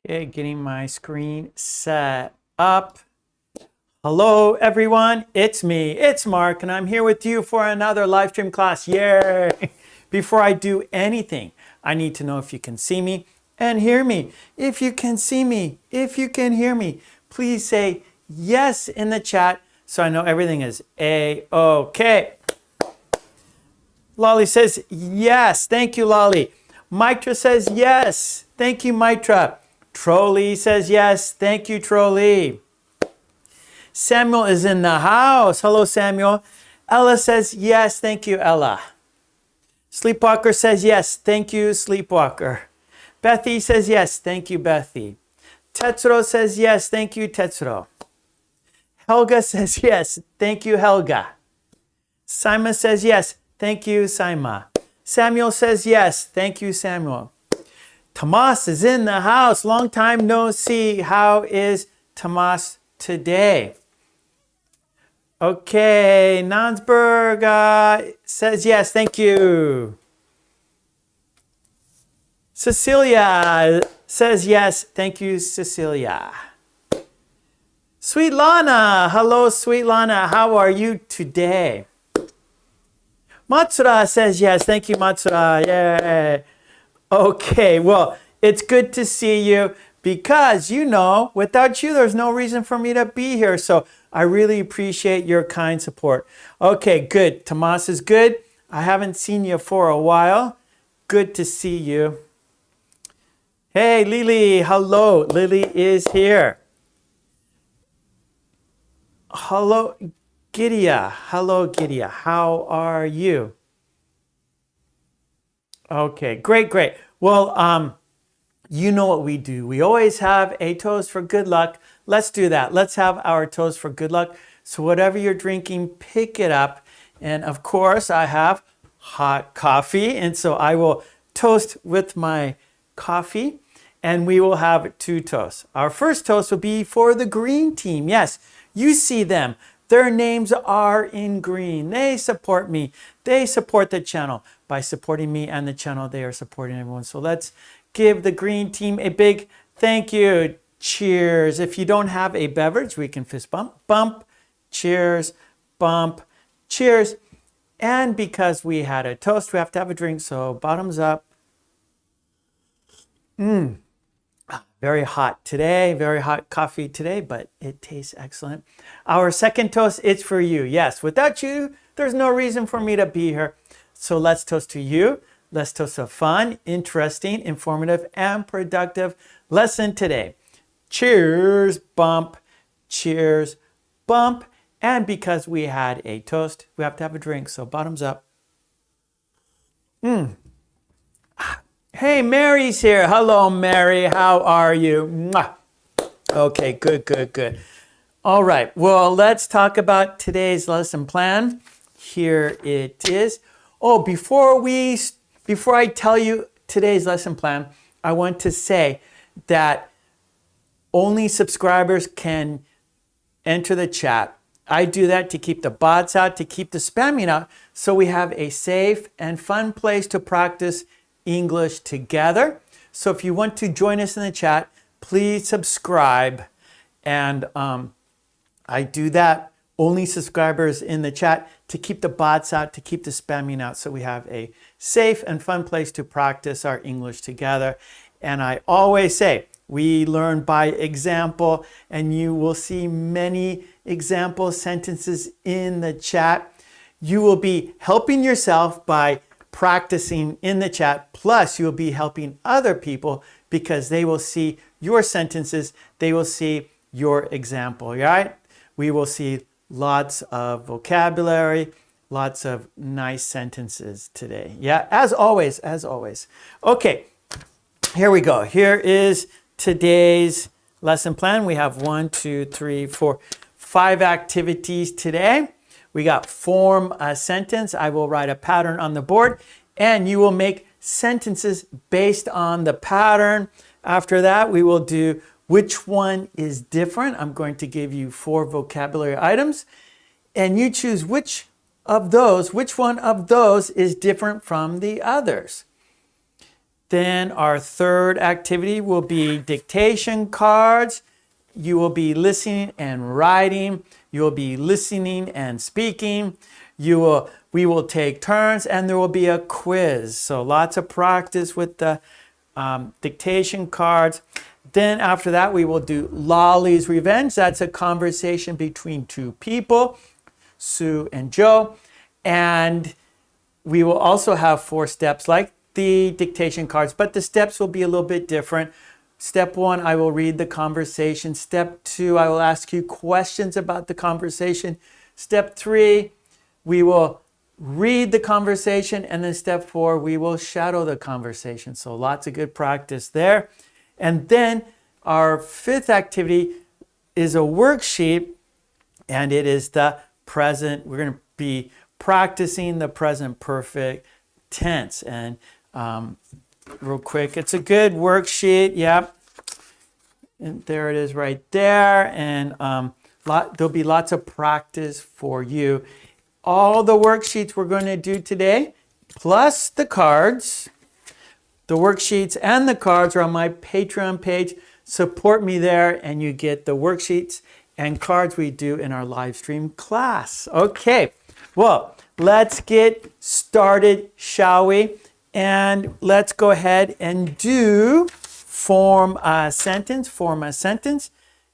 Okay, getting my screen set up. Hello, everyone. It's me. It's Mark, and I'm here with you for another live stream class. Yay! Before I do anything, I need to know if you can see me and hear me. If you can see me, if you can hear me, please say yes in the chat so I know everything is A-OK. Lolly says yes. Thank you, Lolly. Mitra says yes. Thank you, Mitra. Trolley says yes. Thank you, Trolley. Samuel is in the house. Hello, Samuel. Ella says yes. Thank you, Ella. Sleepwalker says yes. Thank you, Sleepwalker. Bethy says yes. Thank you, Bethy. Tetsuro says yes. Thank you, Tetsuro. Helga says yes. Thank you, Helga. Sima says yes. Thank you, Sima. Samuel says yes. Thank you, Samuel. Tomas is in the house. Long time no see. How is Tomas today? Okay, Nansberg says yes. Thank you. Cecilia says yes. Thank you, Cecilia. Sweet Lana. Hello, Sweet Lana. How are you today? Matsura says yes. Thank you, Matsura. Yay. Okay, well, it's good to see you because, without you, there's no reason for me to be here. So I really appreciate your kind support. Okay, good. Tomas is good. I haven't seen you for a while. Good to see you. Hey, Lily. Hello. Lily is here. Hello, Gideon. Hello, Gideon. How are you? Okay, great. Well, you know what we do. We always have a toast for good luck. Let's do that. Let's have our toast for good luck. So whatever you're drinking, pick it up. And of course, I have hot coffee. And so I will toast with my coffee. And we will have two toasts. Our first toast will be for the green team. Yes, you see them. Their names are in green. They support me. They support the channel. By supporting me and the channel, they are supporting everyone. So let's give the green team a big thank you. Cheers. If you don't have a beverage, we can fist bump. Bump. Cheers. Bump. Cheers. And because we had a toast, we have to have a drink. So bottoms up. Very hot today, very hot coffee today, but it tastes excellent. Our second toast, it's for you. Yes, without you, there's no reason for me to be here. So let's toast to you. Let's toast to a fun, interesting, informative, and productive lesson today. Cheers, bump. Cheers, bump. And because we had a toast, we have to have a drink. So bottoms up. Hey, Mary's here. Hello, Mary. How are you? Mwah. Okay, good. All right. Well, let's talk about today's lesson plan. Here it is. Oh, before I tell you today's lesson plan, I want to say that only subscribers can enter the chat. I do that to keep the bots out, to keep the spamming out, so we have a safe and fun place to practice English together. So if you want to join us in the chat, please subscribe. And I do that, only subscribers in the chat, to keep the bots out, to keep the spamming out, so we have a safe and fun place to practice our English together. And I always say, we learn by example, and you will see many example sentences in the chat. You will be helping yourself by practicing in the chat, plus you'll be helping other people because they will see your sentences, they will see your example, right? We will see lots of vocabulary, lots of nice sentences today. Yeah, as always. Okay, here we go. Here is today's lesson plan. We have 5 activities today. We got form a sentence. I will write a pattern on the board and you will make sentences based on the pattern. After that, we will do which one is different. I'm going to give you 4 vocabulary items and you choose which one of those is different from the others. Then our third activity will be dictation cards. You will be listening and writing. You will be listening and speaking. We will take turns, and there will be a quiz. So lots of practice with the dictation cards. Then after that, we will do Lolly's Revenge. That's a conversation between two people, Sue and Joe. And we will also have 4 steps like the dictation cards, but the steps will be a little bit different. Step 1, I will read the conversation. Step 2, I will ask you questions about the conversation. Step 3, we will read the conversation. And then step 4, we will shadow the conversation. So lots of good practice there. And then our 5th activity is a worksheet, and it is the present. We're going to be practicing the present perfect tense. And real quick, it's a good worksheet. Yep. And there it is right there. And there'll be lots of practice for you. All the worksheets we're going to do today, plus the cards, the worksheets and the cards are on my Patreon page. Support me there, and you get the worksheets and cards we do in our live stream class. Okay, well, let's get started, shall we? And let's go ahead and do form a sentence.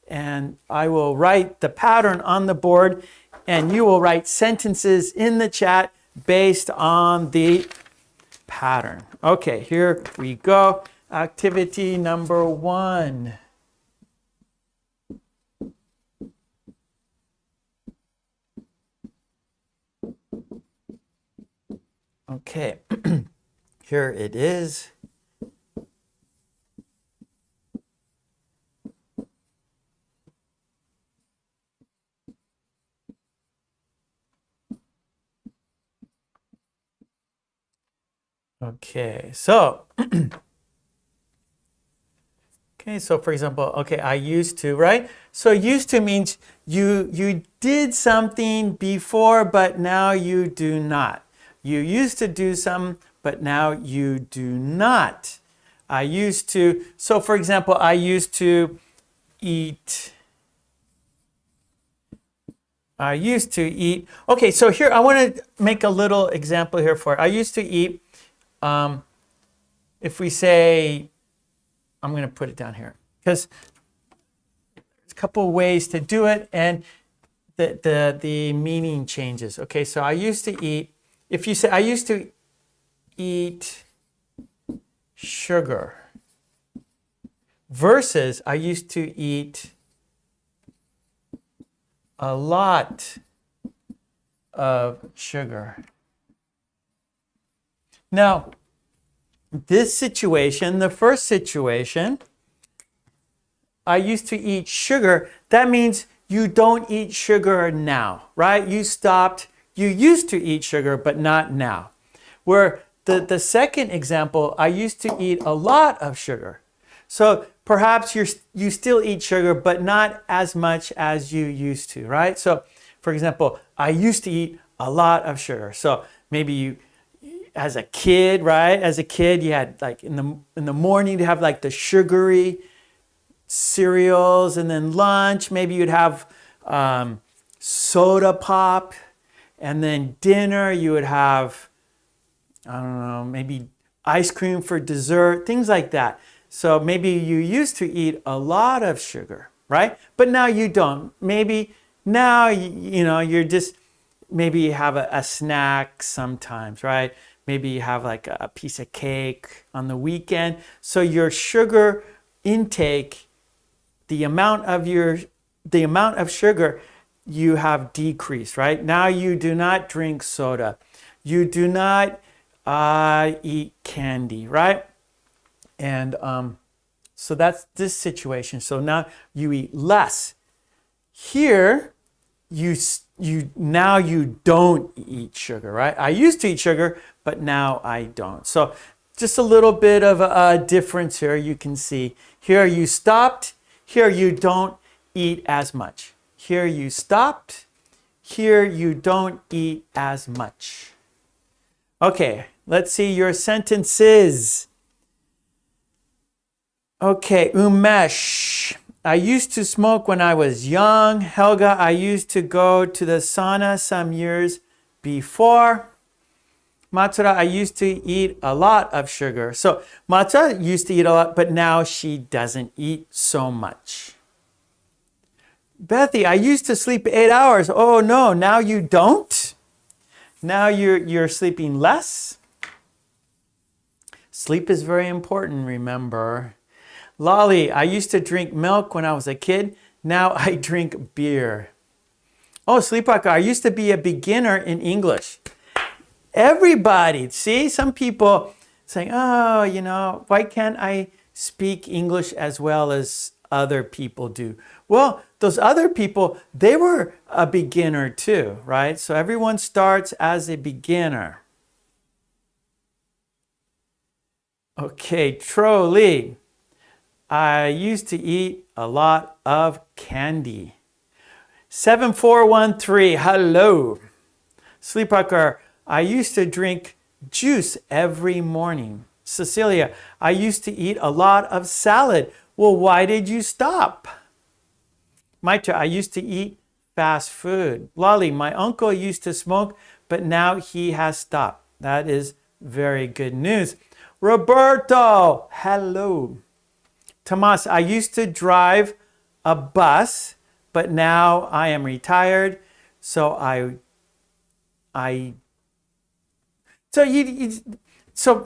And I will write the pattern on the board, and you will write sentences in the chat based on the pattern. Okay, here we go. Activity number 1. Okay, here it is. Okay, so so for example, I used to, right? So used to means you did something before, but now you do not. You used to do something, but now you do not. I used to, so for example, I used to eat. Okay, so here I want to make a little example here for it. I used to eat, if we say, I'm going to put it down here because there's a couple ways to do it, and the meaning changes. Okay, so I used to eat, if you say I used to eat sugar versus I used to eat a lot of sugar. Now, this situation, the first situation, I used to eat sugar. That means you don't eat sugar now, right? You stopped. You used to eat sugar, but not now. Where the second example, I used to eat a lot of sugar. So perhaps you still eat sugar, but not as much as you used to, right? So for example, I used to eat a lot of sugar. So maybe you, as a kid, right? As a kid, you had like in the morning to have like the sugary cereals, and then lunch, maybe you'd have soda pop, and then dinner you would have, I don't know, maybe ice cream for dessert, things like that. So maybe you used to eat a lot of sugar, right? But now you don't. Maybe now, you're just, maybe you have a snack sometimes, right? Maybe you have like a piece of cake on the weekend. So your sugar intake, the amount of sugar you have decreased, right? Now you do not drink soda. You do not eat candy, right? And so that's this situation. So now you eat less. Here, now you don't eat sugar, right? I used to eat sugar, but now I don't. So just a little bit of a difference here you can see. Here you stopped. Here you don't eat as much. Here you stopped. Here you don't eat as much. Okay, let's see your sentences. Okay, Umesh. I used to smoke when I was young. Helga, I used to go to the sauna some years before. Matsura, I used to eat a lot of sugar. So Matsura used to eat a lot, but now she doesn't eat so much. Bethy, I used to sleep 8 hours. Oh no, now you don't? Now you're sleeping less? Sleep is very important, remember. Lolly, I used to drink milk when I was a kid. Now I drink beer. Oh, Sleepwalker, I used to be a beginner in English. Everybody, see, some people saying, oh, why can't I speak English as well as other people do? Well, those other people, they were a beginner too, right? So everyone starts as a beginner. Okay, Trolley. I used to eat a lot of candy. 7413, hello. Sleepwalker, I used to drink juice every morning. Cecilia, I used to eat a lot of salad. Well, why did you stop? Maitra, I used to eat fast food. Lolly, my uncle used to smoke, but now he has stopped. That is very good news. Roberto, hello. Tomas, I used to drive a bus, but now I am retired. So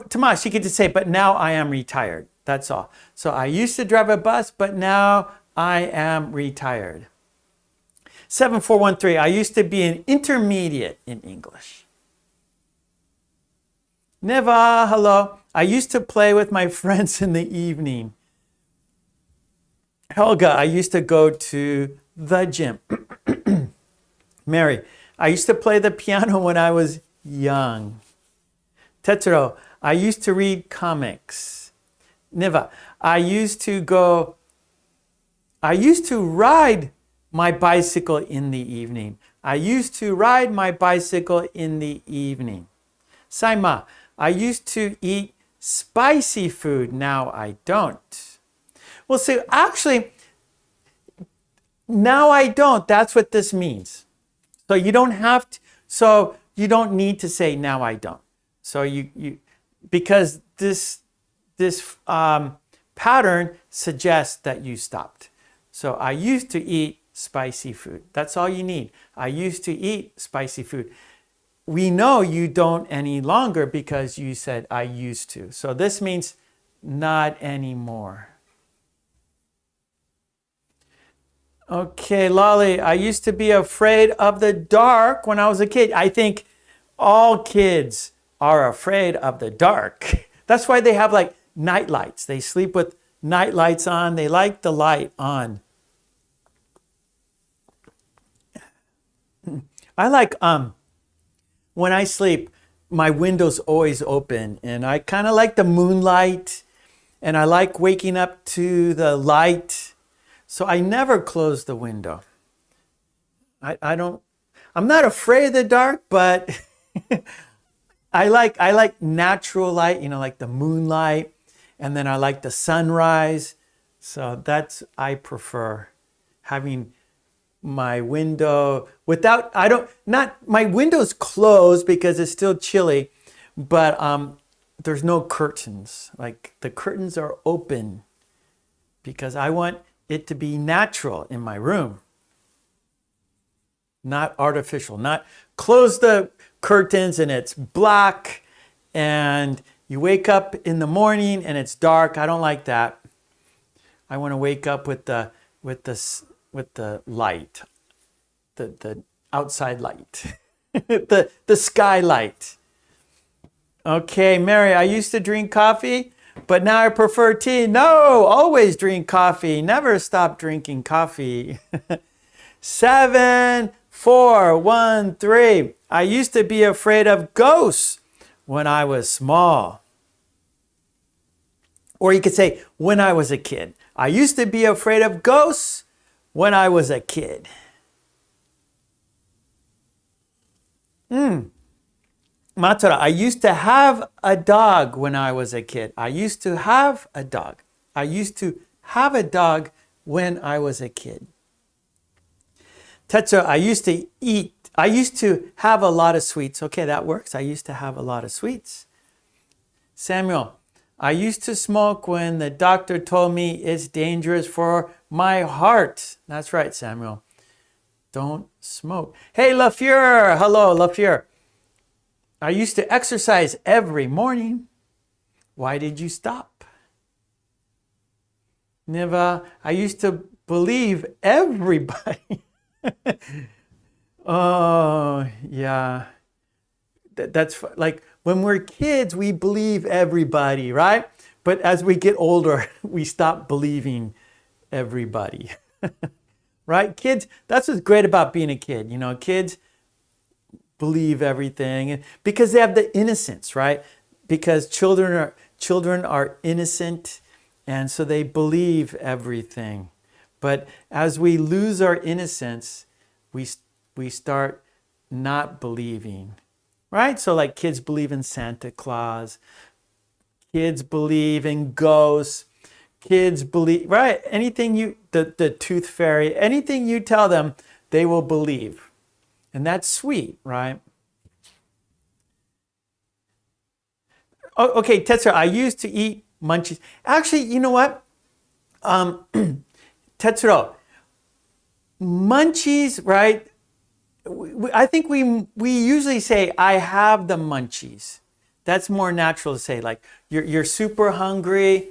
Tomas, you could just say, but now I am retired. That's all. So I used to drive a bus, but now I am retired. 7413, I used to be an intermediate in English. Neva, hello. I used to play with my friends in the evening. Helga, I used to go to the gym. Mary, I used to play the piano when I was young. Tetsuro, I used to read comics. Niva, I used to ride my bicycle in the evening. I used to ride my bicycle in the evening. Saima, I used to eat spicy food. Now I don't. Well, see, actually, now I don't. That's what this means. So you don't have to, so you don't need to say now I don't. So because this pattern suggests that you stopped. So I used to eat spicy food. That's all you need. I used to eat spicy food. We know you don't any longer because you said I used to. So this means not anymore. Okay, Lolly, I used to be afraid of the dark when I was a kid. I think all kids are afraid of the dark. That's why they have like night lights. They sleep with night lights on. They like the light on. I like when I sleep, my window's always open, and I kind of like the moonlight, and I like waking up to the light. So I never close the window. I'm not afraid of the dark, but I like natural light, like the moonlight, and then I like the sunrise. So I prefer having my window my window's closed because it's still chilly, but there's no curtains. Like the curtains are open because I want it to be natural in my room, not artificial. Not close the curtains and it's black and you wake up in the morning and it's dark. I don't like that. I want to wake up with the light, the outside light, the skylight. Okay, Mary, I used to drink coffee, but now I prefer tea. No, always drink coffee. Never stop drinking coffee. 7413. I used to be afraid of ghosts when I was small. Or you could say, when I was a kid. I used to be afraid of ghosts when I was a kid. Matsura, I used to have a dog when I was a kid. I used to have a dog. I used to have a dog when I was a kid. Tetsuo, I used to have a lot of sweets. Okay, that works. I used to have a lot of sweets. Samuel, I used to smoke when the doctor told me it's dangerous for my heart. That's right, Samuel. Don't smoke. Hey, LaFleur. Hello, LaFleur. I used to exercise every morning. Why did you stop? Niva, I used to believe everybody. Oh, yeah. That's like when we're kids, we believe everybody, right? But as we get older, we stop believing everybody. Right? Kids, that's what's great about being a kid. You know, kids believe everything because they have the innocence, right? Because children are innocent, and so they believe everything. But as we lose our innocence, we start not believing, right? So like kids believe in Santa Claus, kids believe in ghosts, kids believe, right? Anything the tooth fairy, anything you tell them, they will believe. And that's sweet, right? Oh, okay, Tetsuo, I used to eat munchies. Actually, you know what? Tetsuo, munchies, right? I think we usually say, I have the munchies. That's more natural to say, like you're super hungry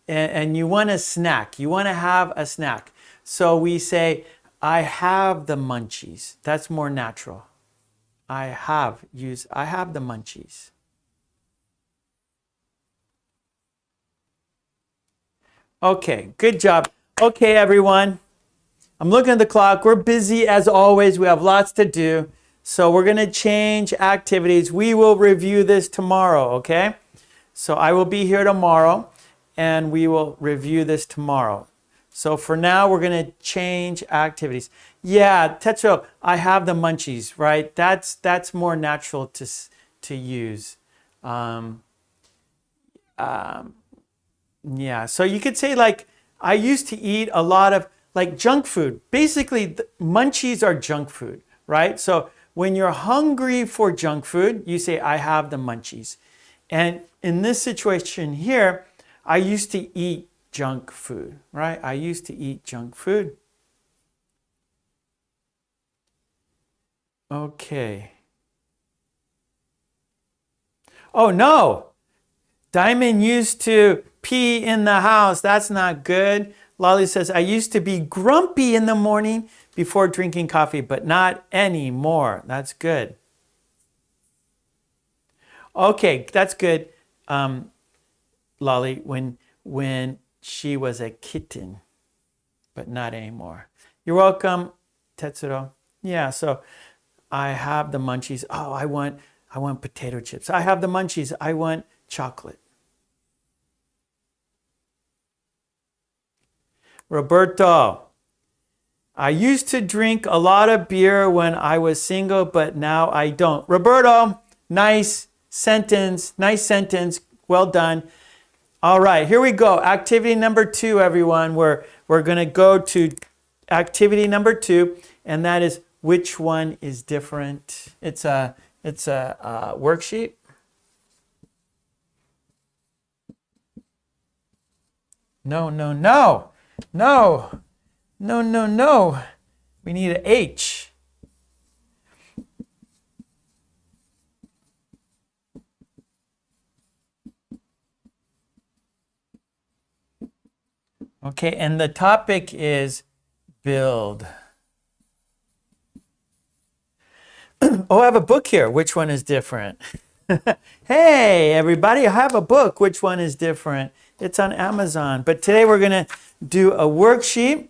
and you want a snack. You want to have a snack. So we say, I have the munchies. That's more natural. I have the munchies. Okay, good job. Okay, everyone. I'm looking at the clock. We're busy as always. We have lots to do. So we're going to change activities. We will review this tomorrow, okay? So I will be here tomorrow and we will review this tomorrow. So for now, we're going to change activities. Yeah, Tetsuo, I have the munchies, right? That's more natural to use. Yeah, so you could say like, I used to eat a lot of like junk food. Basically, munchies are junk food, right? So when you're hungry for junk food, you say, I have the munchies. And in this situation here, I used to eat junk food, right? I used to eat junk food. Okay. Oh no, Diamond used to pee in the house. That's not good. Lolly says, I used to be grumpy in the morning before drinking coffee, but not anymore. That's good. Okay, that's good. Lolly, when she was a kitten, but not anymore. You're welcome, Tetsuro. Yeah, so I have the munchies. Oh, I want potato chips. I have the munchies. I want chocolate. Roberto, I used to drink a lot of beer when I was single, but now I don't. Roberto, nice sentence. Nice sentence. Well done. All right, here we go. Activity number 2, everyone. We're going to go to activity number 2, and that is which one is different. It's a worksheet. No. We need an H. Okay, and the topic is build. Oh, I have a book here. Which one is different? Hey, everybody, I have a book. Which one is different? It's on Amazon. But today we're going to do a worksheet.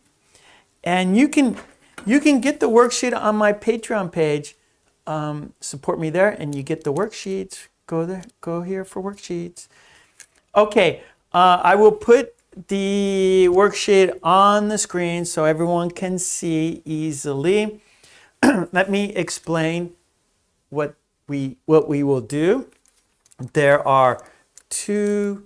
And you can get the worksheet on my Patreon page. Support me there and you get the worksheets. Go there. Go here for worksheets. Okay, I will put the worksheet on the screen so everyone can see easily. Let me explain what we will do. There are 2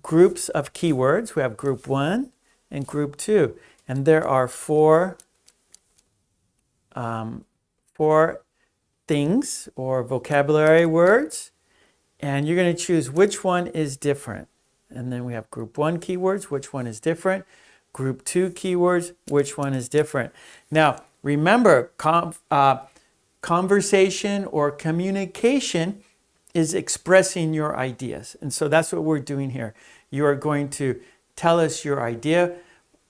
groups of keywords. We have group 1 and group 2. And there are four things or vocabulary words. And you're going to choose which one is different. And then we have group 1 keywords, which one is different. Group 2 keywords, which one is different. Now, remember, conversation or communication is expressing your ideas. And so that's what we're doing here. You are going to tell us your idea.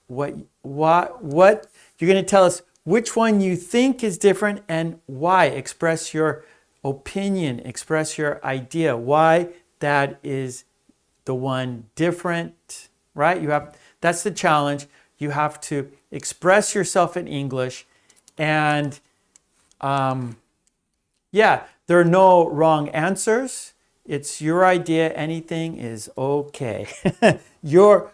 What you're going to tell us which one you think is different and why. Express your opinion, express your idea, why that is the one different, right? That's the challenge. You have to express yourself in English, and yeah, there are no wrong answers. It's your idea. Anything is okay. Your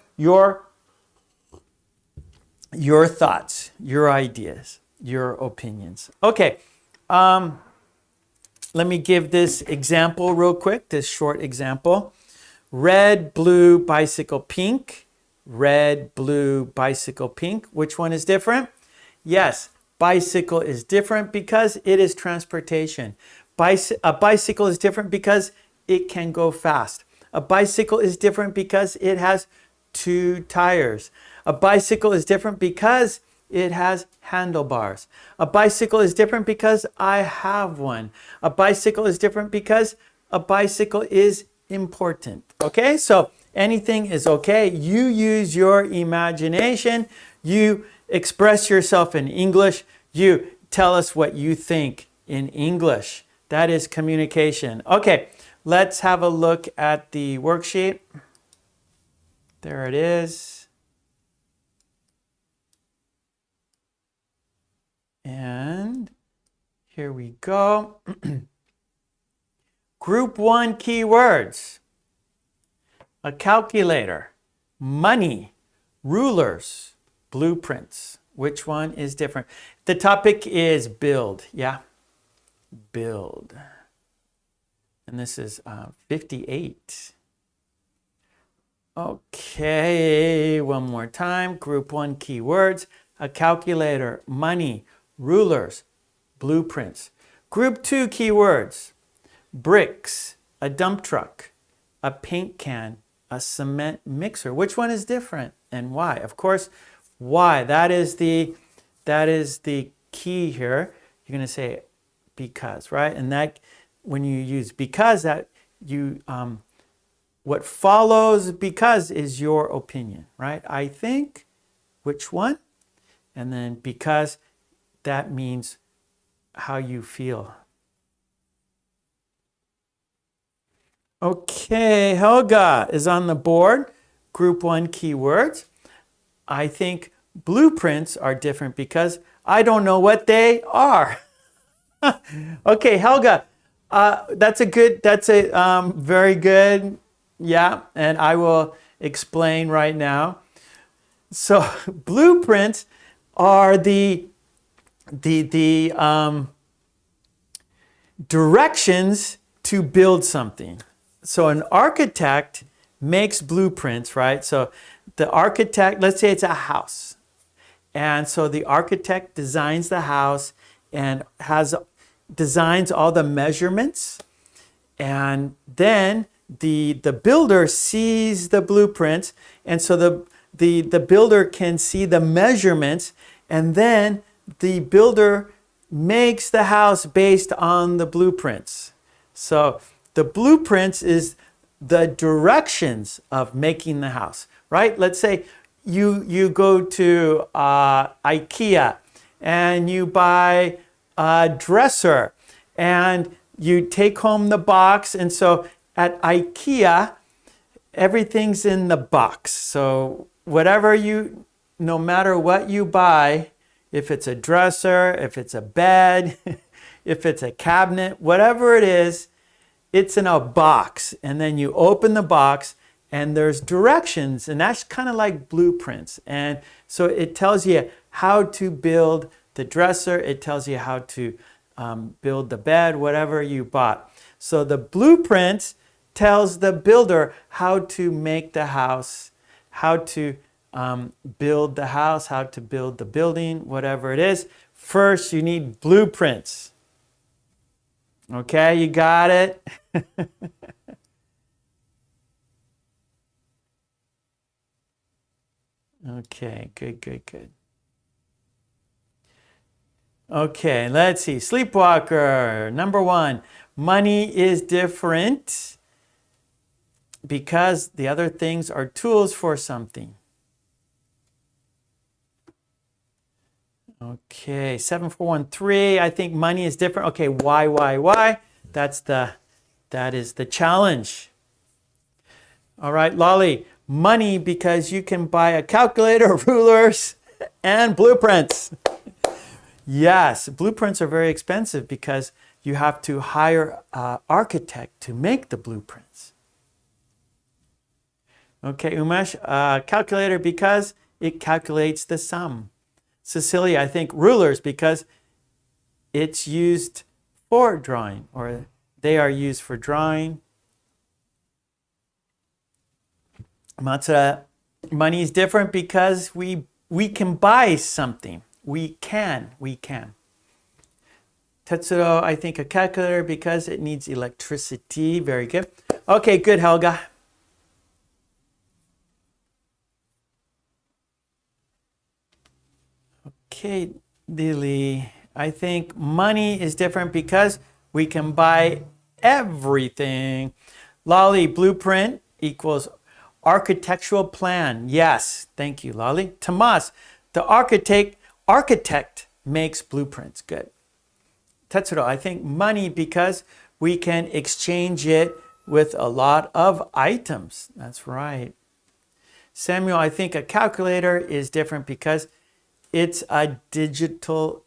thoughts, your ideas, your opinions. Okay. Let me give this example real quick, this short example. Red, blue, bicycle, pink. Red, blue, bicycle, pink. Which one is different? Yes, bicycle is different because it is transportation. A bicycle is different because it can go fast. A bicycle is different because it has 2 tires. A bicycle is different because it has handlebars. A bicycle is different because I have one. A bicycle is different because a bicycle is important. Okay, so anything is okay. You use your imagination. You express yourself in English. You tell us what you think in English. That is communication. Okay, let's have a look at the worksheet. There it is. And here we go. Group 1 keywords. A calculator, money, rulers, blueprints. Which one is different? The topic is build. Yeah, build. And this is 58. Okay, one more time. Group 1 keywords. A calculator, money, rulers, blueprints. Group 2 keywords. Bricks, a dump truck, a paint can, a cement mixer. Which one is different and why? Of course, why. That is the key here. You're going to say because, right? And that when you use because, that you what follows because is your opinion, right? I think, which one? And then because, that means how you feel. Okay, Helga is on the board. Group 1 keywords. I think blueprints are different because I don't know what they are. Okay, Helga, that's a very good, yeah, and I will explain right now. So blueprints are the directions to build something. So an architect makes blueprints, right? So the architect, let's say it's a house. And so the architect designs the house and designs all the measurements. And then the builder sees the blueprints. And so the builder can see the measurements. And then the builder makes the house based on the blueprints. So the blueprints is the directions of making the house, right? Let's say you go to IKEA and you buy a dresser and you take home the box. And so at IKEA, everything's in the box. So no matter what you buy, if it's a dresser, if it's a bed, if it's a cabinet, whatever it is, it's in a box. And then you open the box and there's directions, and that's kind of like blueprints. And so it tells you how to build the dresser. It tells you how to build the bed, whatever you bought. So the blueprints tells the builder how to make the house, how to build the house, how to build the building, whatever it is. First, you need blueprints. Okay, you got it? Okay, good, good, good. Okay, let's see. Sleepwalker, number 1. Money is different because the other things are tools for something. Okay, 7413. I think money is different. Okay, why? That is the challenge. All right, Lolly. Money because you can buy a calculator, rulers, and blueprints. Yes, blueprints are very expensive because you have to hire an architect to make the blueprints. Okay, Umesh, calculator because it calculates the sum. Cecilia, I think rulers because it's used for drawing, or they are used for drawing. Matsuda, money is different because we can buy something. We can. Tetsuro, I think a calculator because it needs electricity. Very good. Okay, good, Helga. Okay, Lily, I think money is different because we can buy everything. Lolly, blueprint equals architectural plan. Yes, thank you, Lolly. Tomas, the architect makes blueprints. Good. Tetsuro, I think money because we can exchange it with a lot of items. That's right. Samuel, I think a calculator is different because it's a digital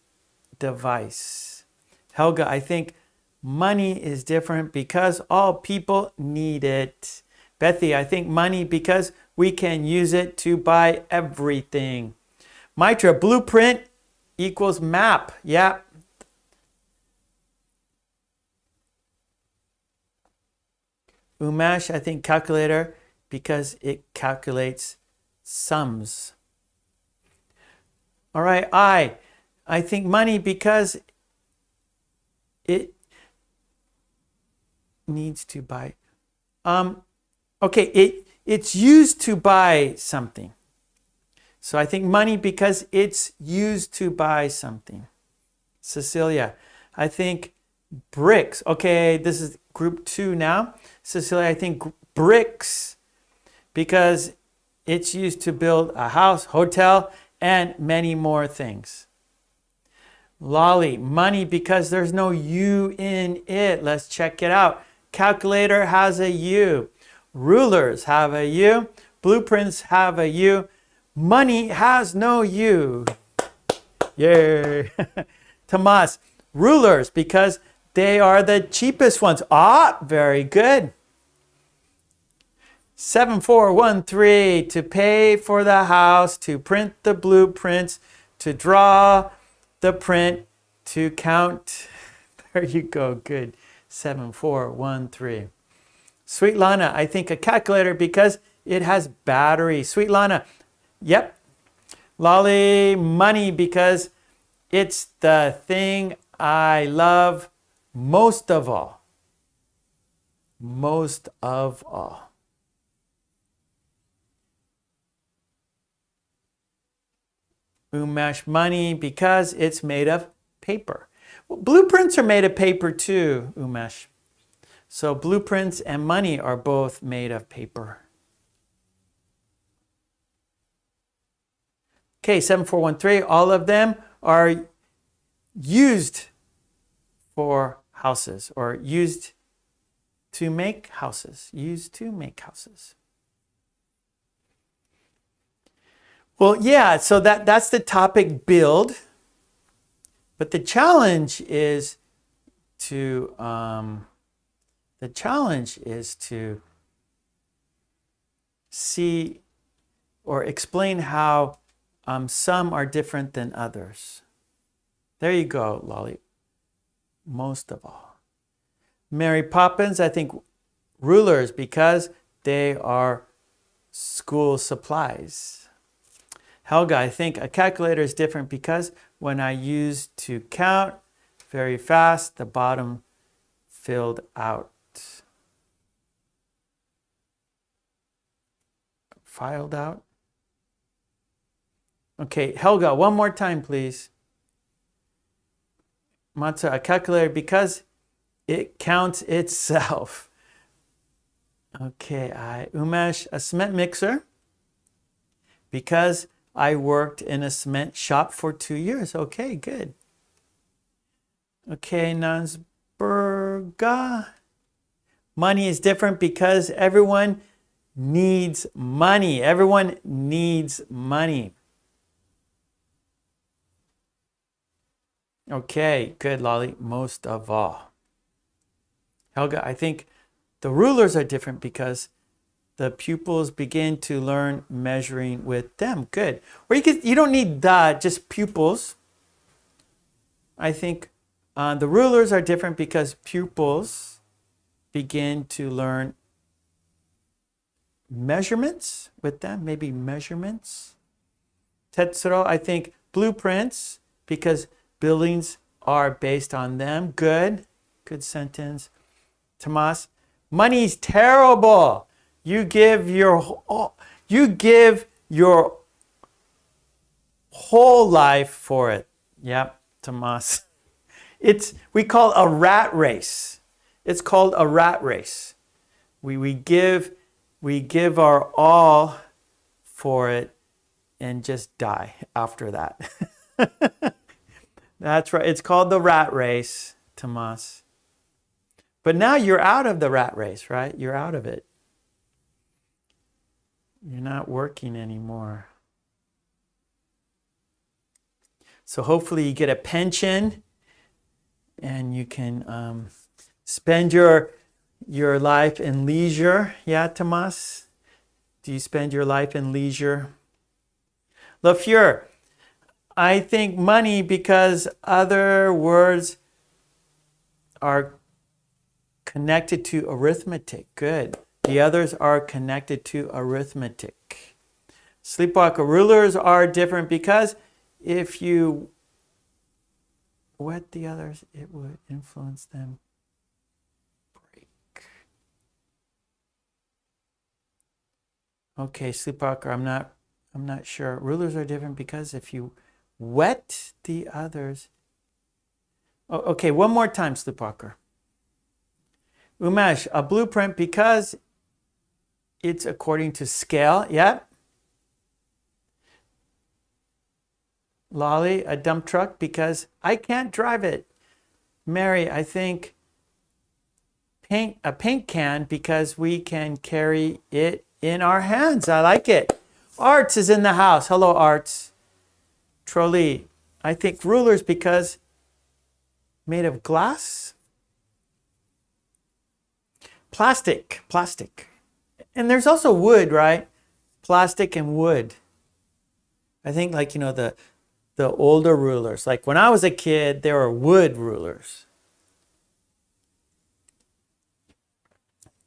device. Helga, I think money is different because all people need it. Bethy, I think money because we can use it to buy everything. Mitra, blueprint equals map. Yeah. Umesh, I think calculator because it calculates sums. All right, I think money because it needs to buy. Okay, it's used to buy something. So I think money because it's used to buy something. Cecilia, I think bricks. Okay, this is group 2 now. Cecilia, I think bricks because it's used to build a house, hotel, and many more things. Lolly, money because there's no U in it. Let's check it out. Calculator has a U. Rulers have a U. Blueprints have a U. Money has no U. Yay. Tomas, rulers because they are the cheapest ones. Ah, very good. 7413, to pay for the house, to print the blueprints, to draw the print, to count. There you go, good. 7413. Sweet Lana, I think a calculator because it has battery. Sweet Lana, yep. Lolly, money because it's the thing I love most of all. Most of all. Umesh, money because it's made of paper. Well, blueprints are made of paper too, Umesh. So blueprints and money are both made of paper. Okay, 7413, all of them are used for houses or used to make houses. Used to make houses. Well, yeah, so that's the topic, build. But the challenge is to see or explain how some are different than others. There you go, Lolly. Most of all. Mary Poppins, I think Rulers, because they are school supplies. Helga, I think a calculator is different because when I used to count very fast, the bottom filled out. Filed out? Okay, Helga, one more time, please. Matza, a calculator because it counts itself. Okay, Umesh, a cement mixer because I worked in a cement shop for 2 years. Okay, good. Okay, Nansberga. Money is different because everyone needs money. Everyone needs money. Okay, good, Lolly. Most of all. Helga, I think the rulers are different because the pupils begin to learn measuring with them. Good. Or you don't need just pupils. I think the rulers are different because pupils begin to learn measurements with them, maybe measurements. Tetsuro, I think blueprints because buildings are based on them. Good sentence. Tomas, money's terrible. You give your whole life for it. Yep, Tomas. We call a rat race. It's called a rat race. We give our all for it and just die after that. That's right. It's called the rat race, Tomas. But now you're out of the rat race, right? You're out of it. You're not working anymore. So hopefully you get a pension and you can spend your life in leisure. Yeah, Tomas? Do you spend your life in leisure? LaFleur, I think money because other words are connected to arithmetic. Good. The others are connected to arithmetic. Sleepwalker, rulers are different because if you wet the others, it would influence them. Break. Okay, Sleepwalker, I'm not sure. Rulers are different because if you wet the others. Oh, okay, one more time, Sleepwalker. Umesh, a blueprint because it's according to scale. Yep. Lolly, a dump truck because I can't drive it. Mary, I think a paint can because we can carry it in our hands. I like it. Arts is in the house. Hello, Arts. Trolley, I think rulers because made of glass. Plastic. And there's also wood, right? Plastic and wood. I think the older rulers. Like when I was a kid, there were wood rulers.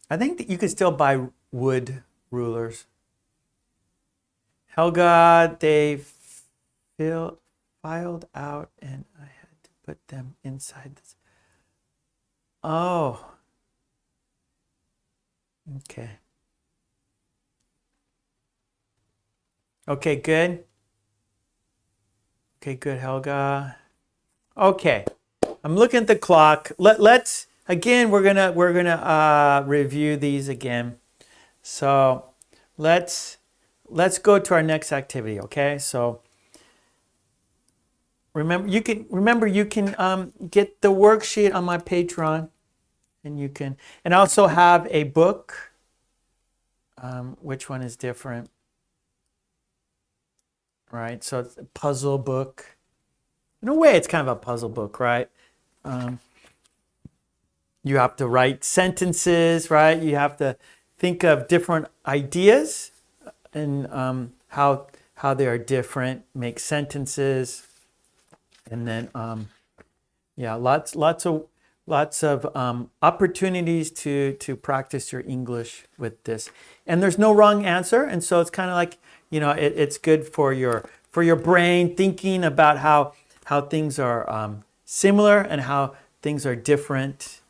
I think that you could still buy wood rulers. Helga, they filed out and I had to put them inside this. Oh. Okay. Okay, good. Okay, good, Helga. Okay. I'm looking at the clock. Let's again we're gonna review these again. So let's go to our next activity, okay? So remember you can get the worksheet on my Patreon. And you can, and I also have a book. Which one is different? Right, so it's a puzzle book. In a way, it's kind of a puzzle book, right? You have to write sentences, right? You have to think of different ideas and how they are different. Make sentences, and then lots of lots of opportunities to practice your English with this. And there's no wrong answer, and so it's kind of like, you know, it's good for your brain, thinking about how things are similar and how things are different,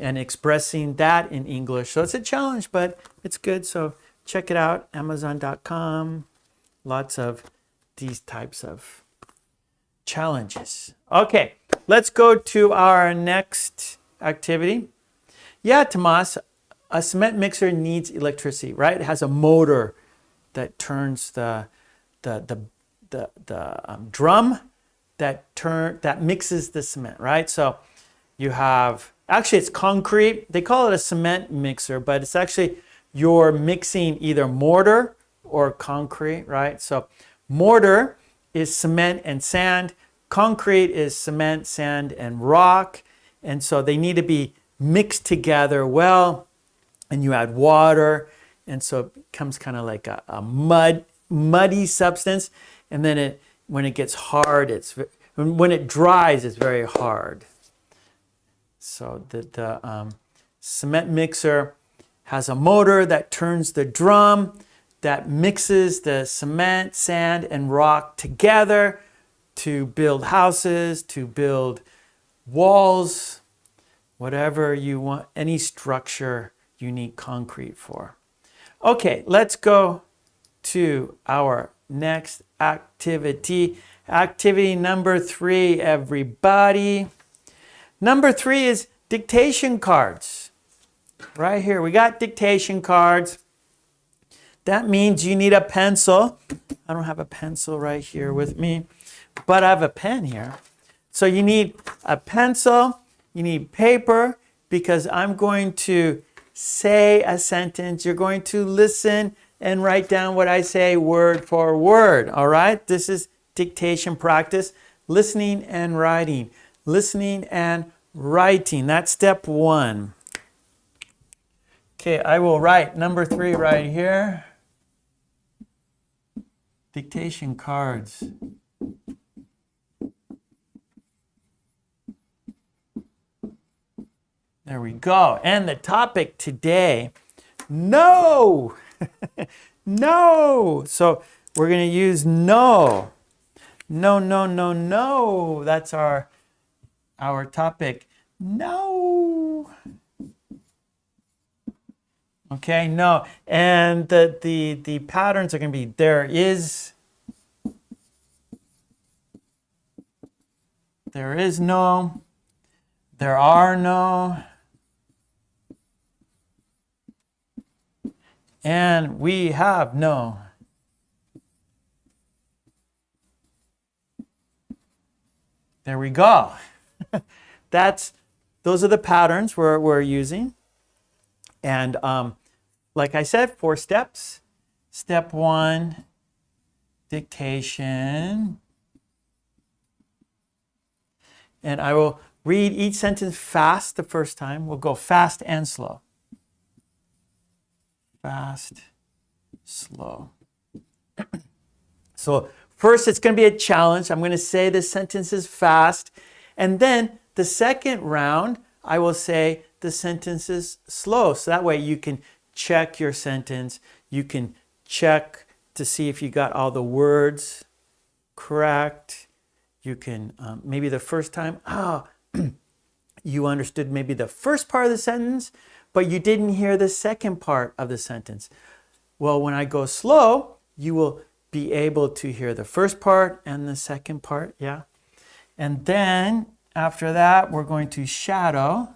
and expressing that in English. So it's a challenge, but it's good. So check it out, Amazon.com. Lots of these types of challenges. Okay, let's go to our next activity. Yeah, Tomas, a cement mixer needs electricity, right? It has a motor that turns the drum that mixes the cement, right? So you have, actually it's concrete. They call it a cement mixer, but it's actually you're mixing either mortar or concrete, right? So mortar is cement and sand. Concrete is cement, sand, and rock. And so they need to be mixed together well. And you add water. And so it becomes kind of like a muddy substance. And then when it gets hard, when it dries, it's very hard. So the cement mixer has a motor that turns the drum, that mixes the cement, sand, and rock together to build houses, to build walls, whatever you want, any structure you need concrete for. Okay, let's go to our next activity. Activity number 3, everybody. Number 3 is dictation cards. Right here, we got dictation cards. That means you need a pencil. I don't have a pencil right here with me, but I have a pen here. So you need a pencil, you need paper, because I'm going to say a sentence. You're going to listen and write down what I say word for word, all right? This is dictation practice, listening and writing. Listening and writing, that's step 1. Okay, I will write number 3 right here. Dictation cards. There we go. And the topic today, no. No. So we're going to use no. No, no, no, no. That's our topic. No. Okay, no. And the patterns are going to be there is no, there are no, and we have no. There we go. Those are the patterns we're using. And like I said, 4 steps. Step 1, dictation. And I will read each sentence fast the first time. We'll go fast and slow. Fast, slow. So first, it's going to be a challenge. I'm going to say the sentences fast. And then the second round, I will say the sentences slow. So that way you can check your sentence. You can check to see if you got all the words correct. You can, maybe the first time, you understood maybe the first part of the sentence, but you didn't hear the second part of the sentence. Well, when I go slow, you will be able to hear the first part and the second part, yeah? And then after that, we're going to shadow.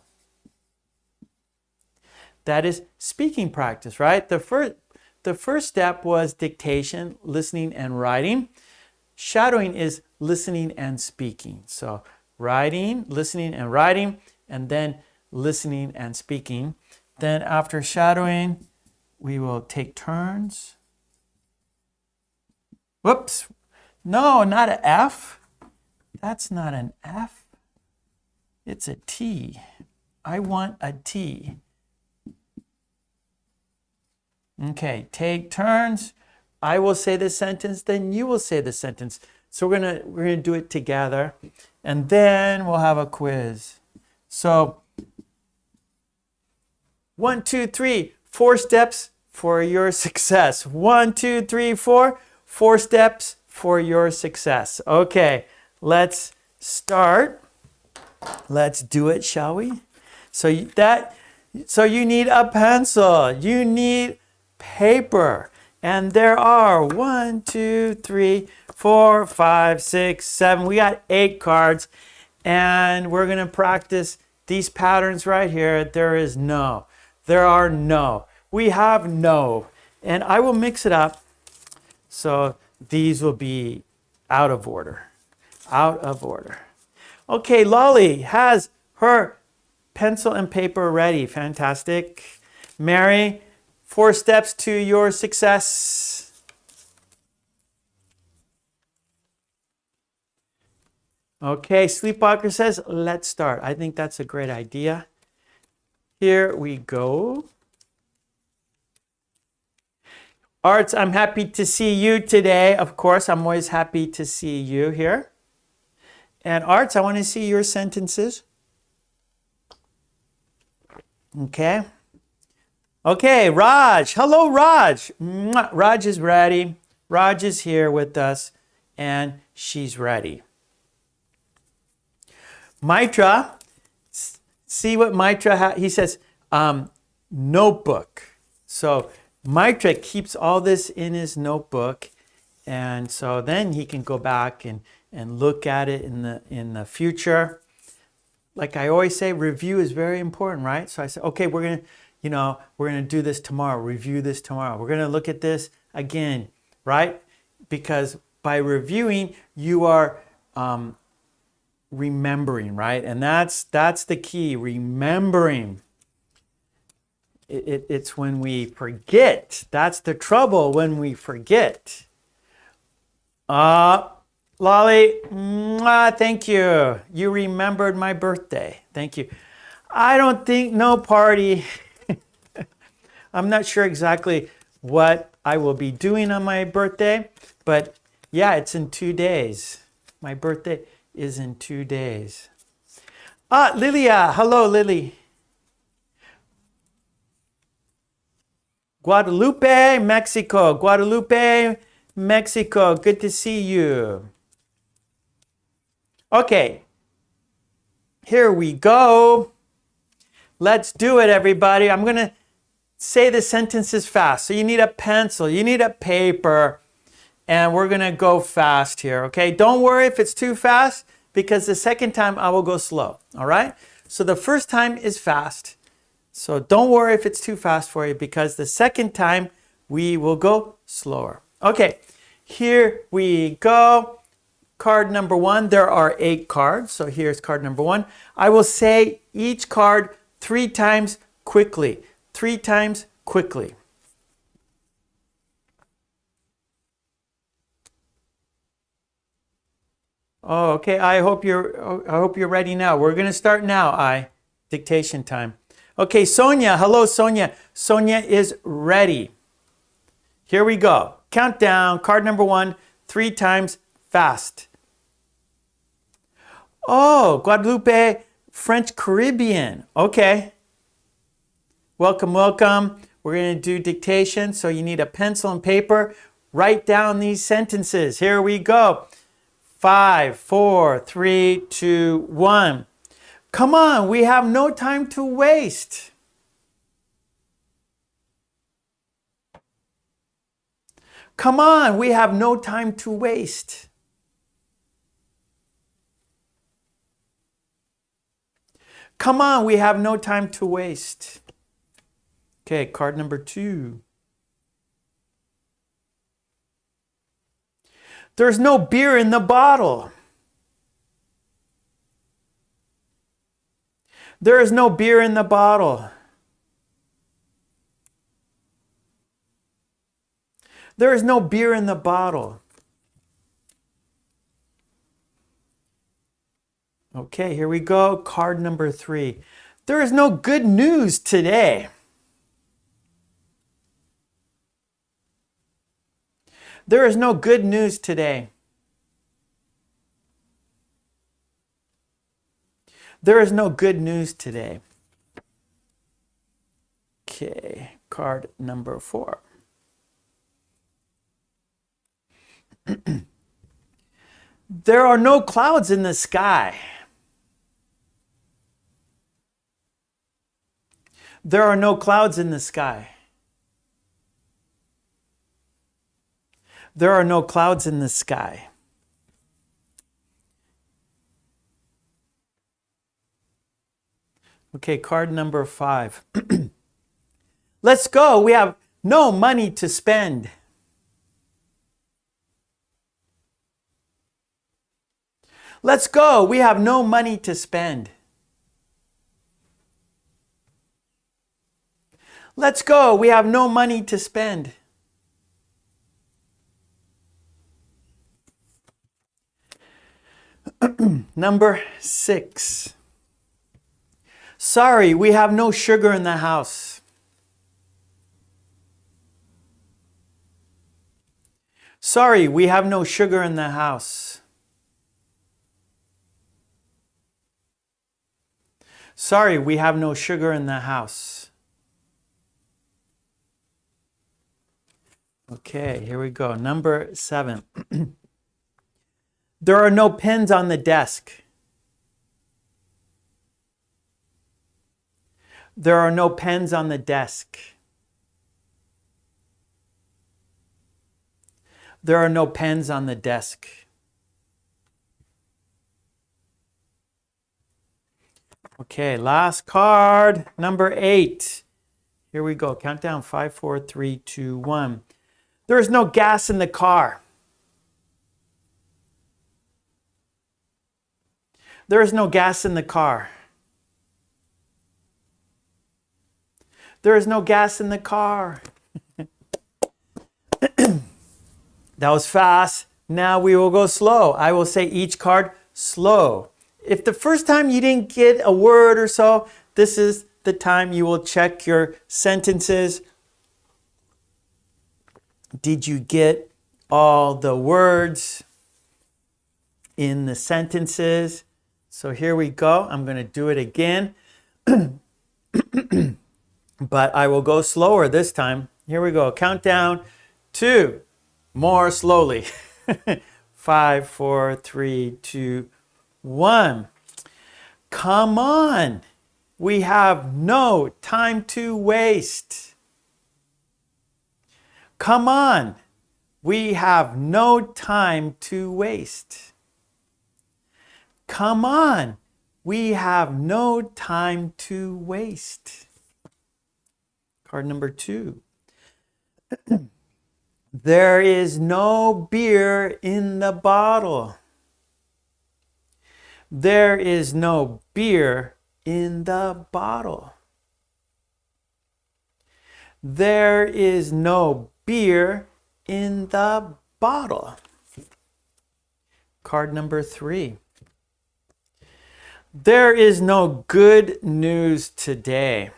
That is speaking practice, right? The first step was dictation, listening and writing. Shadowing is listening and speaking. So writing, listening and writing, and then listening and speaking. Then after shadowing, we will take turns. Whoops. No, not an F. That's not an F. It's a T. I want a T. Okay, take turns. I will say the sentence, then you will say the sentence. So we're gonna do it together, and then we'll have a quiz. So 1, 2, 3, 4 steps for your success. 1, 2, 3, 4, 4 steps for your success. Okay, let's start. Let's do it, shall we? So you need a pencil. You need paper. And there are 1, 2, 3, 4, 5, 6, 7. We got 8 cards. And we're going to practice these patterns right here. There is no. There are no. We have no. And I will mix it up. So these will be out of order. Out of order. Okay, Lolly has her pencil and paper ready. Fantastic. Mary, 4 steps to your success. Okay, Sleepwalker says, let's start. I think that's a great idea. Here we go. Arts, I'm happy to see you today. Of course, I'm always happy to see you here. And Arts, I want to see your sentences. Okay. Okay, Raj. Hello, Raj. Mwah. Raj is ready. Raj is here with us, and she's ready. Maitra, see what Maitra he says, notebook. So Maitra keeps all this in his notebook, and so then he can go back and look at it in the future. Like I always say, review is very important, right? So I said, okay, we're gonna do this tomorrow. Review this tomorrow. We're gonna look at this again, right? Because by reviewing, you are remembering, right? And that's the key. Remembering. It's when we forget. That's the trouble, when we forget. Lolly, thank you. You remembered my birthday. Thank you. I don't think no party. I'm not sure exactly what I will be doing on my birthday, but yeah, it's in 2 days. My birthday is in 2 days. Lilia. Hello, Lily. Guadalupe, Mexico. Guadalupe, Mexico. Good to see you. Okay. Here we go. Let's do it, everybody. I'm going to say the sentences fast. So you need a pencil. You need a paper. And we're going to go fast here, okay? Don't worry if it's too fast, because the second time I will go slow, all right? So the first time is fast. So don't worry if it's too fast for you, because the second time we will go slower. Okay, here we go. Card number 1. There are 8 cards. So here's card number 1. I will say each card 3 times quickly. 3 times quickly. Oh, okay. I hope you're ready now. We're going to start now. Dictation time. Okay, Sonia. Hello, Sonia. Sonia is ready. Here we go. Countdown. Card number 1. 3 times fast. Oh, Guadalupe, French Caribbean. Okay. Welcome, welcome. We're going to do dictation, so you need a pencil and paper. Write down these sentences. Here we go. 5, 4, 3, 2, 1. Come on, we have no time to waste. Come on, we have no time to waste. Come on, we have no time to waste. Okay, card number 2. There's no beer in the bottle. There is no beer in the bottle. There is no beer in the bottle. Okay, here we go. Card number 3. There is no good news today. There is no good news today. There is no good news today. Okay, card number 4. There are no clouds in the sky. There are no clouds in the sky. There are no clouds in the sky. Okay, card number 5. Let's go. We have no money to spend. Let's go. We have no money to spend. Let's go. We have no money to spend. Number 6. Sorry, we have no sugar in the house. Sorry, we have no sugar in the house. Sorry, we have no sugar in the house. Okay, here we go. Number 7. There are no pens on the desk. There are no pens on the desk. There are no pens on the desk. Okay, last card, number 8. Here we go. Countdown 5, 4, 3, 2, 1. There is no gas in the car. There is no gas in the car. There is no gas in the car. That was fast. Now we will go slow. I will say each card slow. If the first time you didn't get a word or so, this is the time you will check your sentences. Did you get all the words in the sentences? So here we go. I'm going to do it again. But I will go slower this time. Here we go. Countdown 2. More slowly. 5, 4, 3, 2, 1. Come on. We have no time to waste. Come on. We have no time to waste. Come on. We have no time to waste. Card number 2. There is no beer in the bottle. There is no beer in the bottle. There is no beer in the bottle. Card number 3. There is no good news today.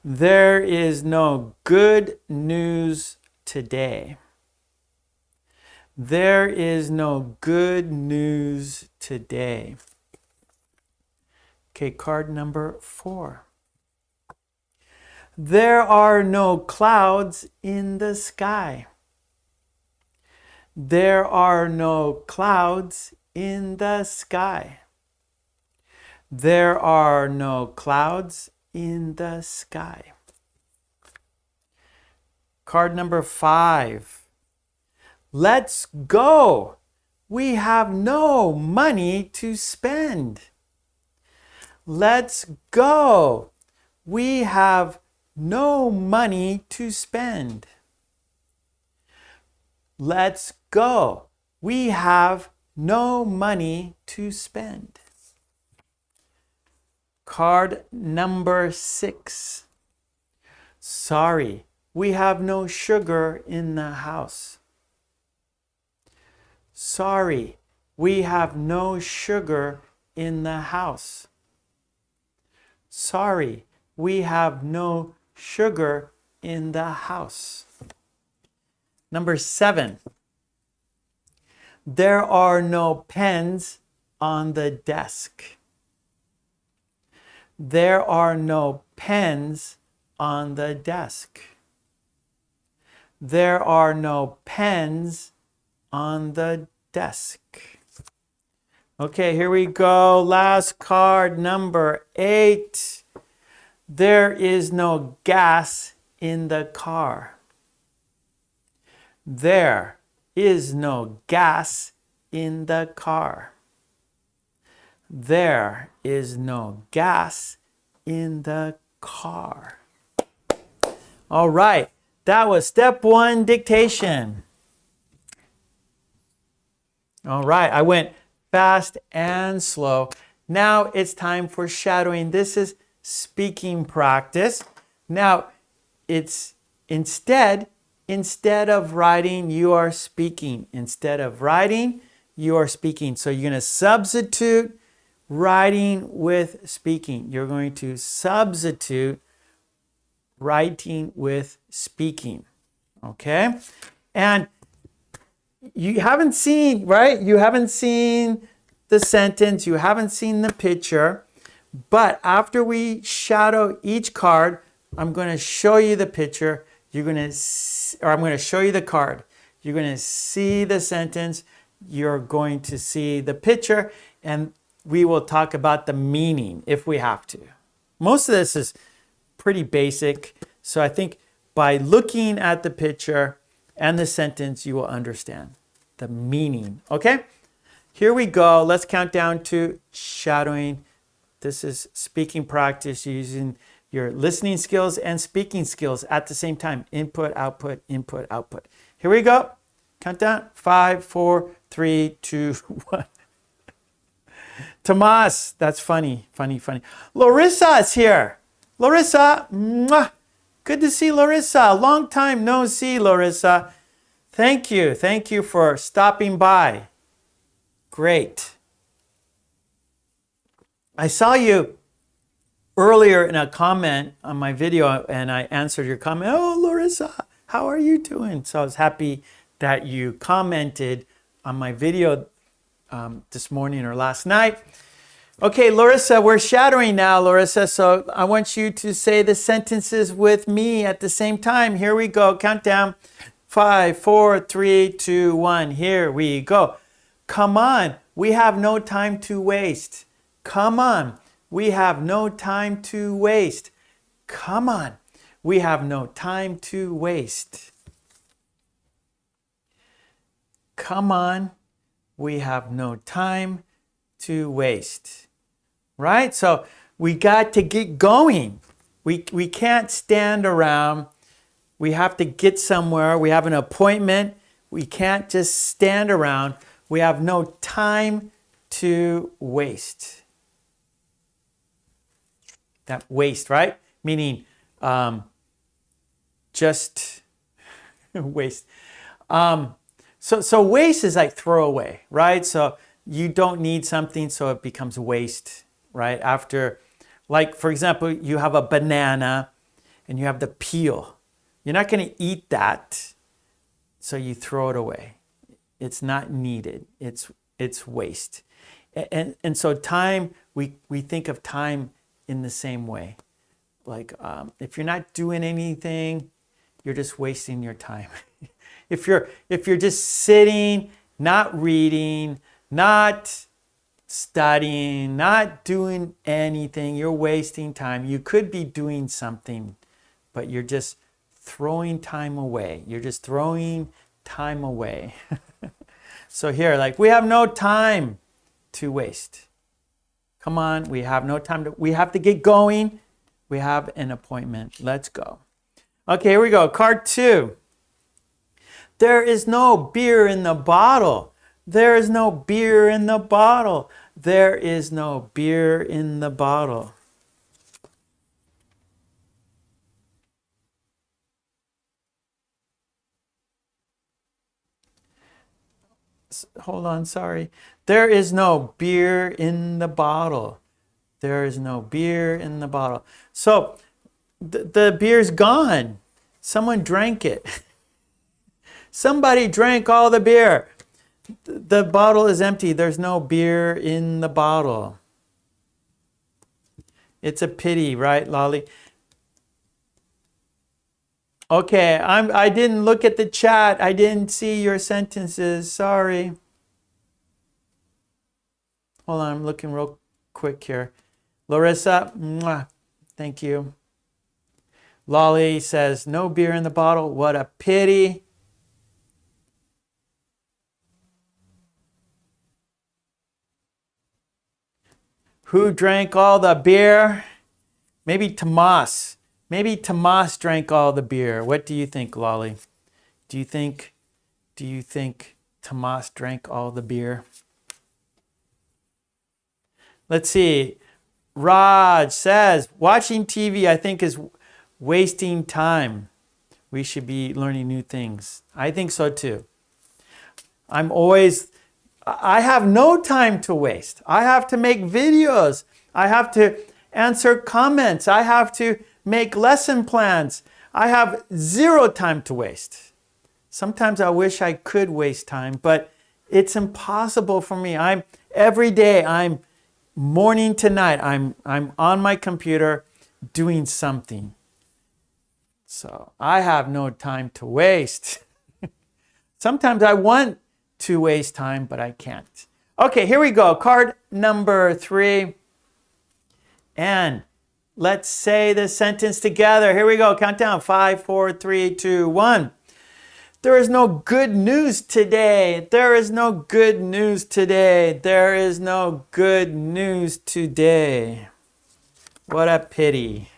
There is no good news today. There is no good news today. Okay, card number 4. There are no clouds in the sky. There are no clouds in the sky. There are no clouds in the sky. Card number 5. Let's go. We have no money to spend. Let's go. We have no money to spend. Let's go. We have no money to spend. Card number 6. Sorry, we have no sugar in the house. Sorry, we have no sugar in the house. Sorry, we have no sugar in the house. Number 7. There are no pens on the desk. There are no pens on the desk. There are no pens on the desk. Okay, here we go. Last card, number 8. There is no gas in the car. There is no gas in the car. There is no gas in the car. All right, that was step 1, dictation. All right, I went fast and slow. Now it's time for shadowing. This is speaking practice. Now it's instead of writing, you are speaking. Instead of writing, you are speaking. So you're going to substitute writing with speaking. You're going to substitute writing with speaking. Okay? And you haven't seen, right? You haven't seen the sentence, you haven't seen the picture, but after we shadow each card, I'm going to show you the picture. I'm going to show you the card. You're going to see the sentence, you're going to see the picture, and we will talk about the meaning if we have to. Most of this is pretty basic, so I think by looking at the picture and the sentence, you will understand the meaning. Okay? Here we go. Let's count down to shadowing. This is speaking practice using your listening skills and speaking skills at the same time. Input, output, input, output. Here we go. Countdown. 5, 4, 3, 2, 1. Tomas, that's funny, funny, funny. Larissa is here. Larissa, mwah. Good to see Larissa. Long time no see, Larissa. Thank you. Thank you for stopping by. Great. I saw you earlier in a comment on my video and I answered your comment. Oh, Larissa, how are you doing? So I was happy that you commented on my video this morning or last night. Okay, Larissa, we're shadowing now, Larissa. So I want you to say the sentences with me at the same time. Here we go. Countdown. 5, 4, 3, 2, 1. Here we go. Come on. We have no time to waste. Come on. We have no time to waste. Come on. We have no time to waste. Come on. We have no time to waste. Right? So we got to get going. We can't stand around. We have to get somewhere. We have an appointment. We can't just stand around. We have no time to waste. That waste, right? Meaning just waste. So waste is like throwaway, right? So you don't need something, so it becomes waste, right? After, like, for example, you have a banana and you have the peel. You're not going to eat that, so you throw it away. It's not needed. It's waste. And so time, we think of time in the same way. Like if you're not doing anything, you're just wasting your time. If you're just sitting, not reading, not studying, not doing anything, you're wasting time. You could be doing something, but you're just throwing time away. You're just throwing time away. So here, like, we have no time to waste. Come on, we have no time we have to get going. We have an appointment. Let's go. Okay, here we go. Card 2. There is no beer in the bottle. There is no beer in the bottle. There is no beer in the bottle. Hold on, sorry. There is no beer in the bottle. There is no beer in the bottle. So the beer's gone. Someone drank it. Somebody drank all the beer. The bottle is empty. There's no beer in the bottle. It's a pity, right, Lolly? Okay, I didn't look at the chat. I didn't see your sentences. Sorry. Hold on, I'm looking real quick here. Larissa, mwah, thank you. Lolly says, no beer in the bottle. What a pity. Who drank all the beer? Maybe Tomas. Maybe Tomas drank all the beer. What do you think, Lolly? Do you think Tomas drank all the beer? Let's see. Raj says, watching TV, I think, is wasting time. We should be learning new things. I think so too. I have no time to waste. I have to make videos. I have to answer comments. I have to make lesson plans. I have zero time to waste. Sometimes I wish I could waste time, but it's impossible for me. Every day, I'm morning to night, I'm on my computer doing something. So I have no time to waste. Sometimes I want to waste time, but I can't. Okay, here we go. Card number 3. And let's say this sentence together. Here we go. Countdown. 5, 4, 3, 2, 1. There is no good news today. There is no good news today. There is no good news today. What a pity.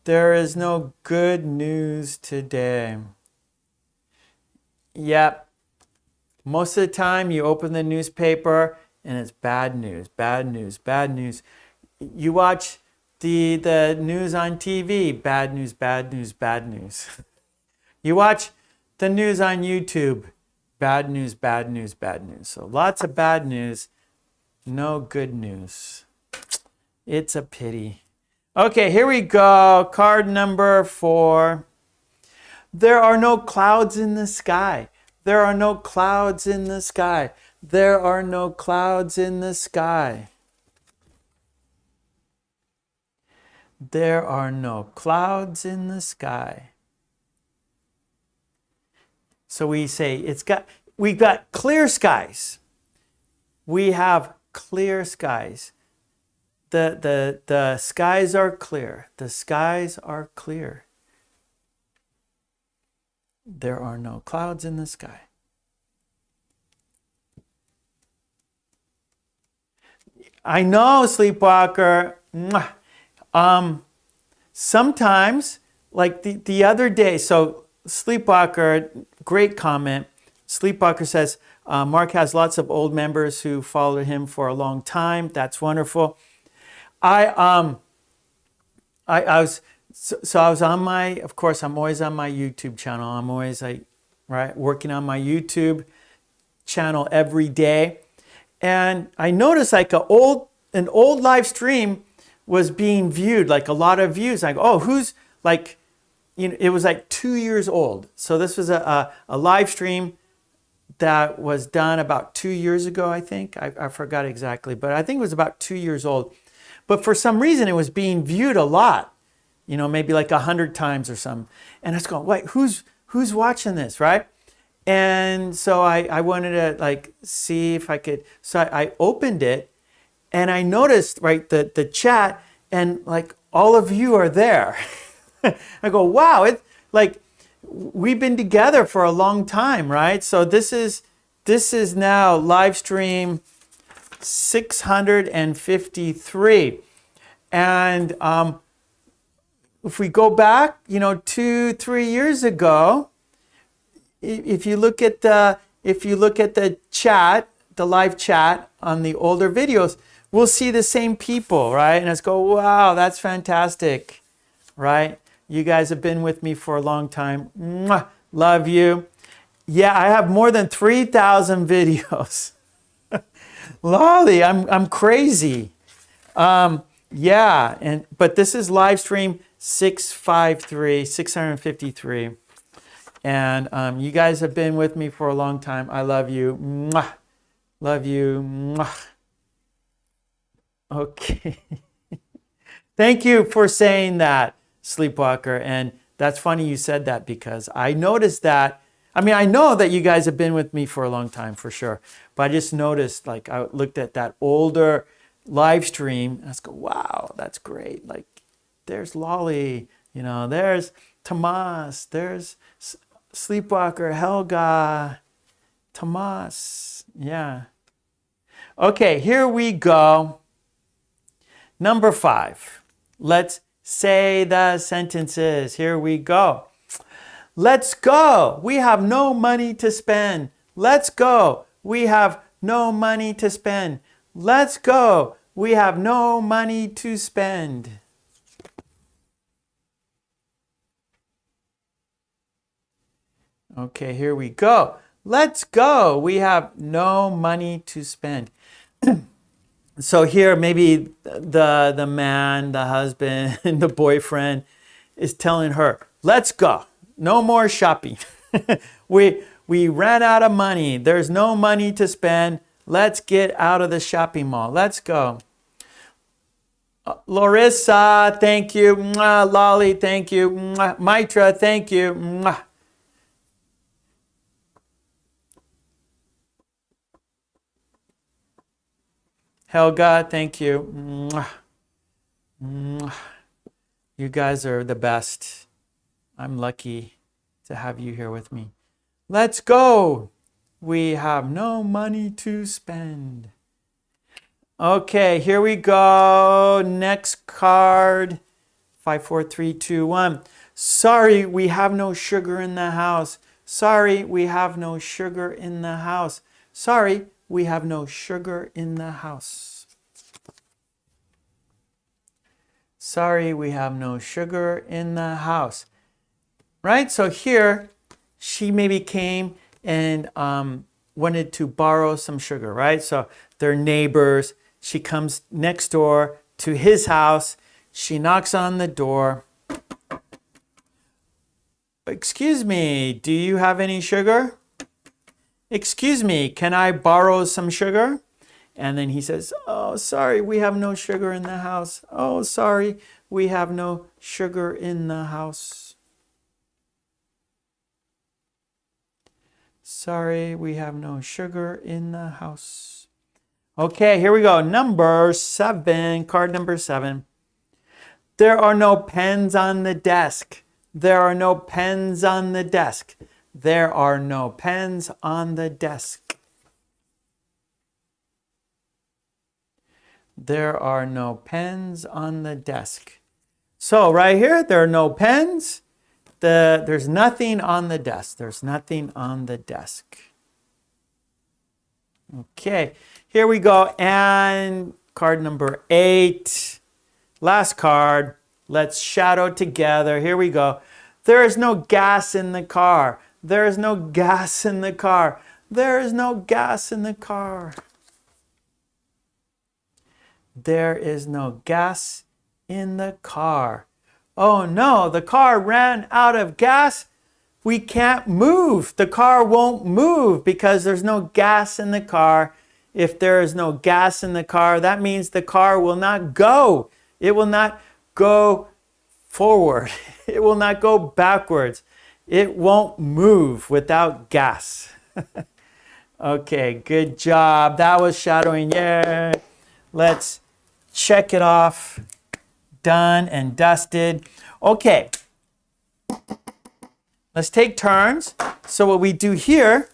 There is no good news today. Yep. Most of the time you open the newspaper and it's bad news, bad news, bad news. You watch the news on TV, bad news, bad news, bad news. You watch the news on YouTube, bad news, bad news, bad news. So lots of bad news, no good news. It's a pity. Okay, here we go. Card number 4. There are no clouds in the sky. There are no clouds in the sky. There are no clouds in the sky. There are no clouds in the sky. So we say we've got clear skies. We have clear skies. The skies are clear. The skies are clear. There are no clouds in the sky. I know, Sleepwalker. Sometimes, like the other day, so Sleepwalker, great comment. Sleepwalker says, Mark has lots of old members who followed him for a long time. That's wonderful. I was on my, of course, I'm always on my YouTube channel. I'm always working on my YouTube channel every day. And I noticed like an old live stream was being viewed, like a lot of views. Like, oh, who's like, it was like 2 years old. So this was a live stream that was done about 2 years ago, I think. I forgot exactly, but I think it was about 2 years old. But for some reason, it was being viewed a lot, maybe like 100 times or something. And I was going, wait, who's watching this, right? And so I wanted to like see if I could. So I opened it, and I noticed the chat, and like all of you are there. I go, wow, it's like we've been together for a long time, right? So this is now live stream 653. And if we go back, 2-3 years ago, if you look at the chat, the live chat on the older videos, we'll see the same people, right? And let's go, wow, that's fantastic, right? You guys have been with me for a long time. Mwah, love you. Yeah, I have more than 3,000 videos. Lolly, I'm crazy. Yeah, but this is live stream 653. And you guys have been with me for a long time. I love you. Mwah. Love you. Mwah. Okay. Thank you for saying that, Sleepwalker. And That's funny you said that because I noticed that. I mean, I know that you guys have been with me for a long time for sure, but I just noticed, like, I looked at that older live stream and I was go, wow, that's great. Like, there's Lolly, you know, there's Tomas, there's Sleepwalker, Helga, Tomas. Yeah. Okay, here we go. Number 5. Let's say the sentences. Here we go. Let's go. We have no money to spend. Let's go. We have no money to spend. Let's go. We have no money to spend. Okay, here we go. Let's go. We have no money to spend. So here maybe the man, the husband, the boyfriend is telling her, let's go. No more shopping. we ran out of money. There's no money to spend. Let's get out of the shopping mall. Let's go. Larissa, thank you. Mwah. Lolly, thank you. Mwah. Mitra, thank you. Mwah. Helga, thank you. Mwah. Mwah. You guys are the best. I'm lucky to have you here with me. Let's go. We have no money to spend. Okay, here we go. Next card. 5, 4, 3, 2, 1. Sorry, we have no sugar in the house. Sorry, we have no sugar in the house. Sorry, we have no sugar in the house. Sorry, we have no sugar in the house. Right? So here, she maybe came and wanted to borrow some sugar, right? So they're neighbors. She comes next door to his house. She knocks on the door. Excuse me, do you have any sugar? Excuse me, can I borrow some sugar? And then he says, oh, sorry, we have no sugar in the house. Oh, sorry, we have no sugar in the house. Sorry, we have no sugar in the house. Okay, here we go. Number 7, card number 7. There are no pens on the desk. There are no pens on the desk. There are no pens on the desk. There are no pens on the desk. So right here, there are no pens. There's nothing on the desk. There's nothing on the desk. Okay, here we go. And card number 8. Last card. Let's shadow together. Here we go. There is no gas in the car. There is no gas in the car. There is no gas in the car. There is no gas in the car. Oh no, the car ran out of gas. We can't move. The car won't move because there's no gas in the car. If there is no gas in the car, that means the car will not go. It will not go forward. It will not go backwards. It won't move without gas. Okay, good job. That was shadowing. Yeah. Let's check it off. Done and dusted. Okay. Let's take turns. So what we do here,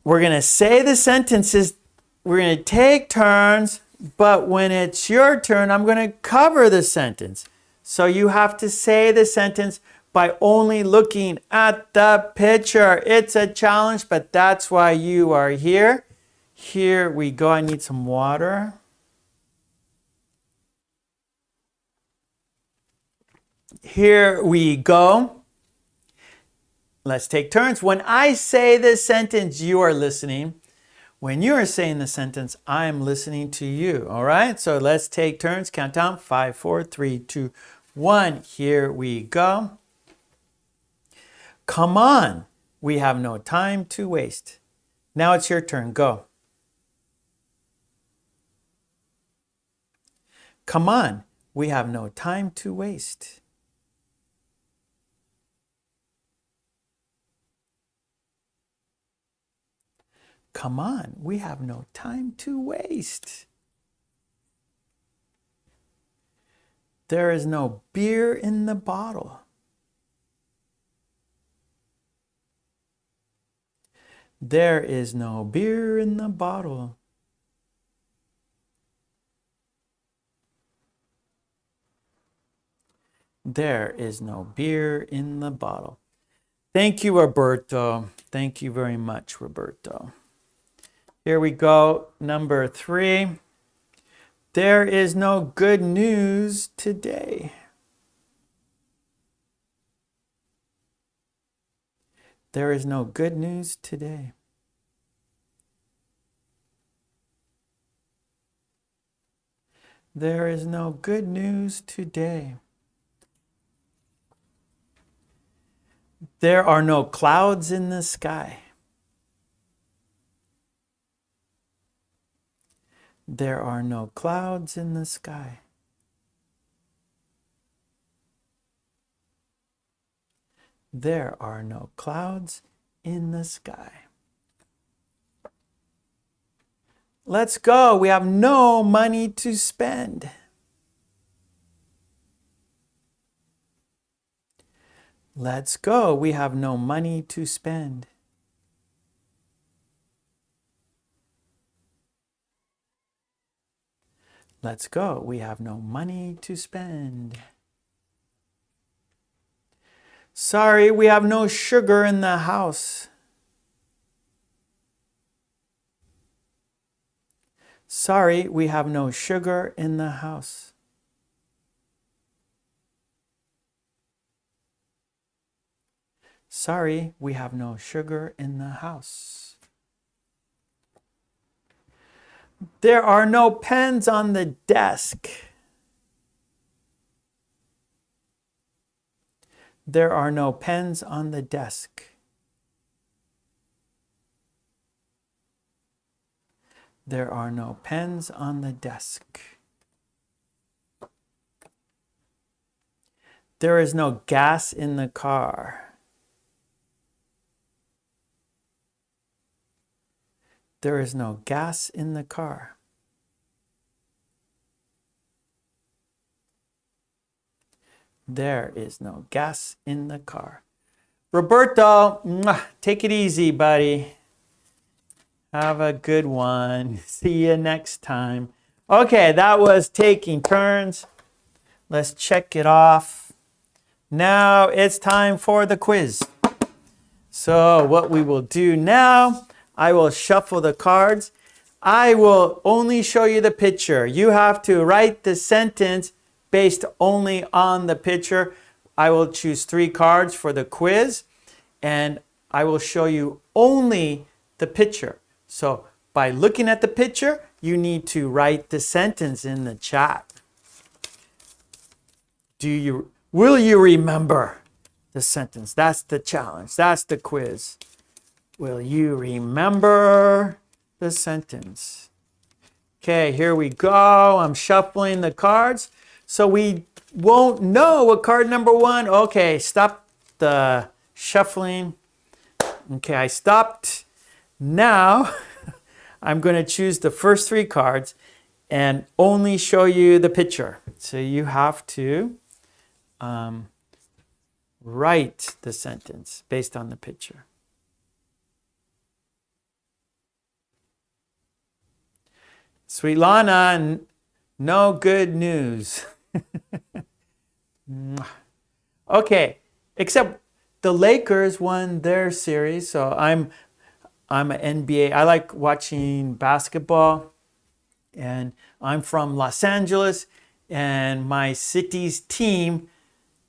we're going to say the sentences. We're going to take turns, but when it's your turn, I'm going to cover the sentence. So you have to say the sentence by only looking at the picture. It's a challenge, but that's why you are here. Here we go. I need some water. Here we go. Let's take turns. When I say this sentence, you are listening. When you are saying the sentence, I am listening to you. All right? So let's take turns. Count down. 5, 4, 3, 2, 1. Here we go. Come on. We have no time to waste. Now it's your turn. Go. Come on. We have no time to waste. Come on, we have no time to waste. There is no beer in the bottle. There is no beer in the bottle. There is no beer in the bottle. Thank you, Roberto. Thank you very much, Roberto. Here we go. Number 3. There is no good news today. There is no good news today. There is no good news today. There are no clouds in the sky. There are no clouds in the sky. There are no clouds in the sky. Let's go. We have no money to spend. Let's go. We have no money to spend. Let's go. We have no money to spend. Sorry, we have no sugar in the house. Sorry, we have no sugar in the house. Sorry, we have no sugar in the house. There are no pens on the desk. There are no pens on the desk. There are no pens on the desk. There is no gas in the car. There is no gas in the car. There is no gas in the car. Roberto, take it easy, buddy. Have a good one. See you next time. Okay, that was taking turns. Let's check it off. Now it's time for the quiz. So what we will do now, I will shuffle the cards. I will only show you the picture. You have to write the sentence based only on the picture. I will choose 3 cards for the quiz, and I will show you only the picture. So by looking at the picture, you need to write the sentence in the chat. Will you remember the sentence? That's the challenge. That's the quiz. Will you remember the sentence? Okay, here we go. I'm shuffling the cards. So we won't know what card number 1. Okay, stop the shuffling. Okay, I stopped. Now I'm going to choose the first 3 cards and only show you the picture. So you have to write the sentence based on the picture. Sweetlana, no good news. Okay, except the Lakers won their series, so I'm an NBA. I like watching basketball, and I'm from Los Angeles, and my city's team,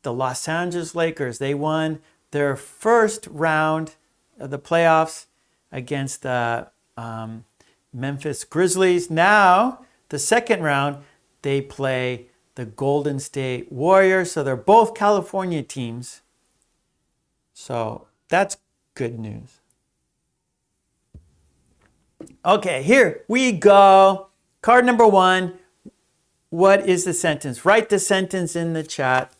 the Los Angeles Lakers, they won their first round of the playoffs against the Memphis Grizzlies. Now, the second round, they play the Golden State Warriors. So they're both California teams. So that's good news. Okay, here we go. Card number 1. What is the sentence? Write the sentence in the chat.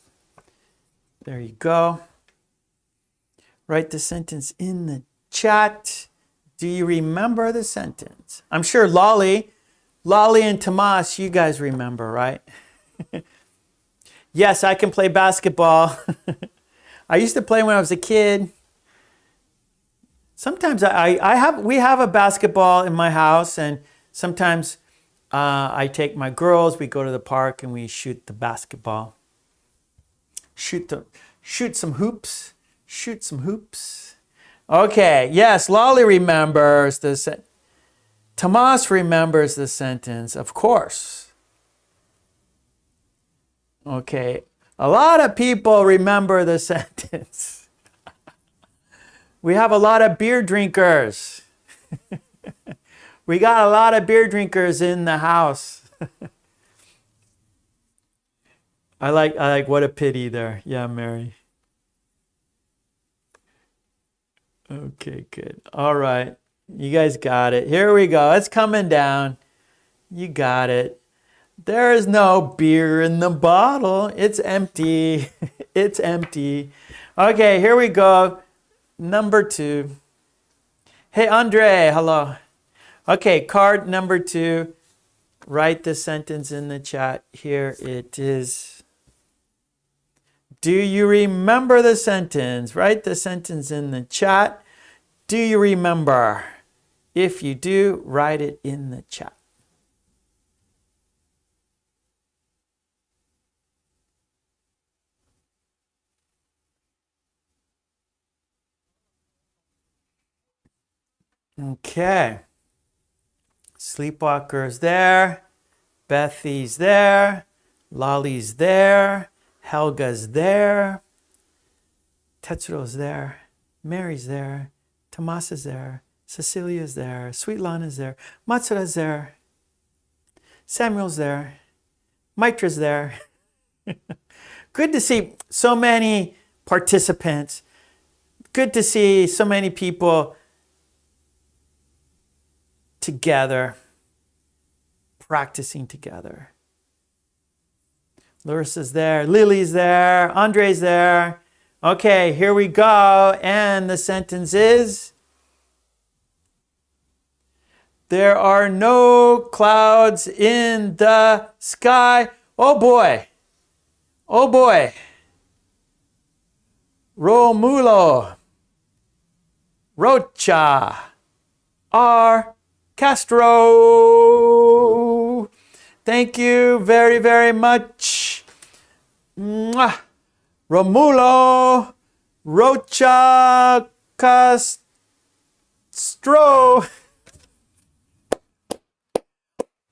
There you go. Write the sentence in the chat. Do you remember the sentence? I'm sure Lolly and Tomas, you guys remember, right? Yes, I can play basketball. I used to play when I was a kid. Sometimes we have a basketball in my house, and sometimes I take my girls, we go to the park and we shoot the basketball. Shoot some hoops. Shoot some hoops. Okay, yes, Lolly remembers the Tomas remembers the sentence, of course. Okay, a lot of people remember the sentence. We have a lot of beer drinkers. We got a lot of beer drinkers in the house. I like what a pity there. Yeah, Mary. Okay, good. All right. You guys got it. Here we go. It's coming down. You got it. There is no beer in the bottle. It's empty. It's empty. Okay, here we go. Number 2. Hey, Andre. Hello. Okay, card number 2. Write the sentence in the chat. Here it is. Do you remember the sentence? Write the sentence in the chat. Do you remember? If you do, write it in the chat. Okay. Sleepwalker's there. Bethy's there. Lolly's there. Helga's there. Tetsuro's there. Mary's there. Tomas is there. Cecilia's there. Sweet Lana's there. Matsura's there. Samuel's there. Maitra's there. Good to see so many participants. Good to see so many people together, practicing together. Larissa's there. Lily's there. Andre's there. Okay, here we go. And the sentence is, there are no clouds in the sky. Oh boy. Oh boy. Romulo. Rocha. R. Castro. Thank you very, very much. Mwah. Romulo Rocha Castro.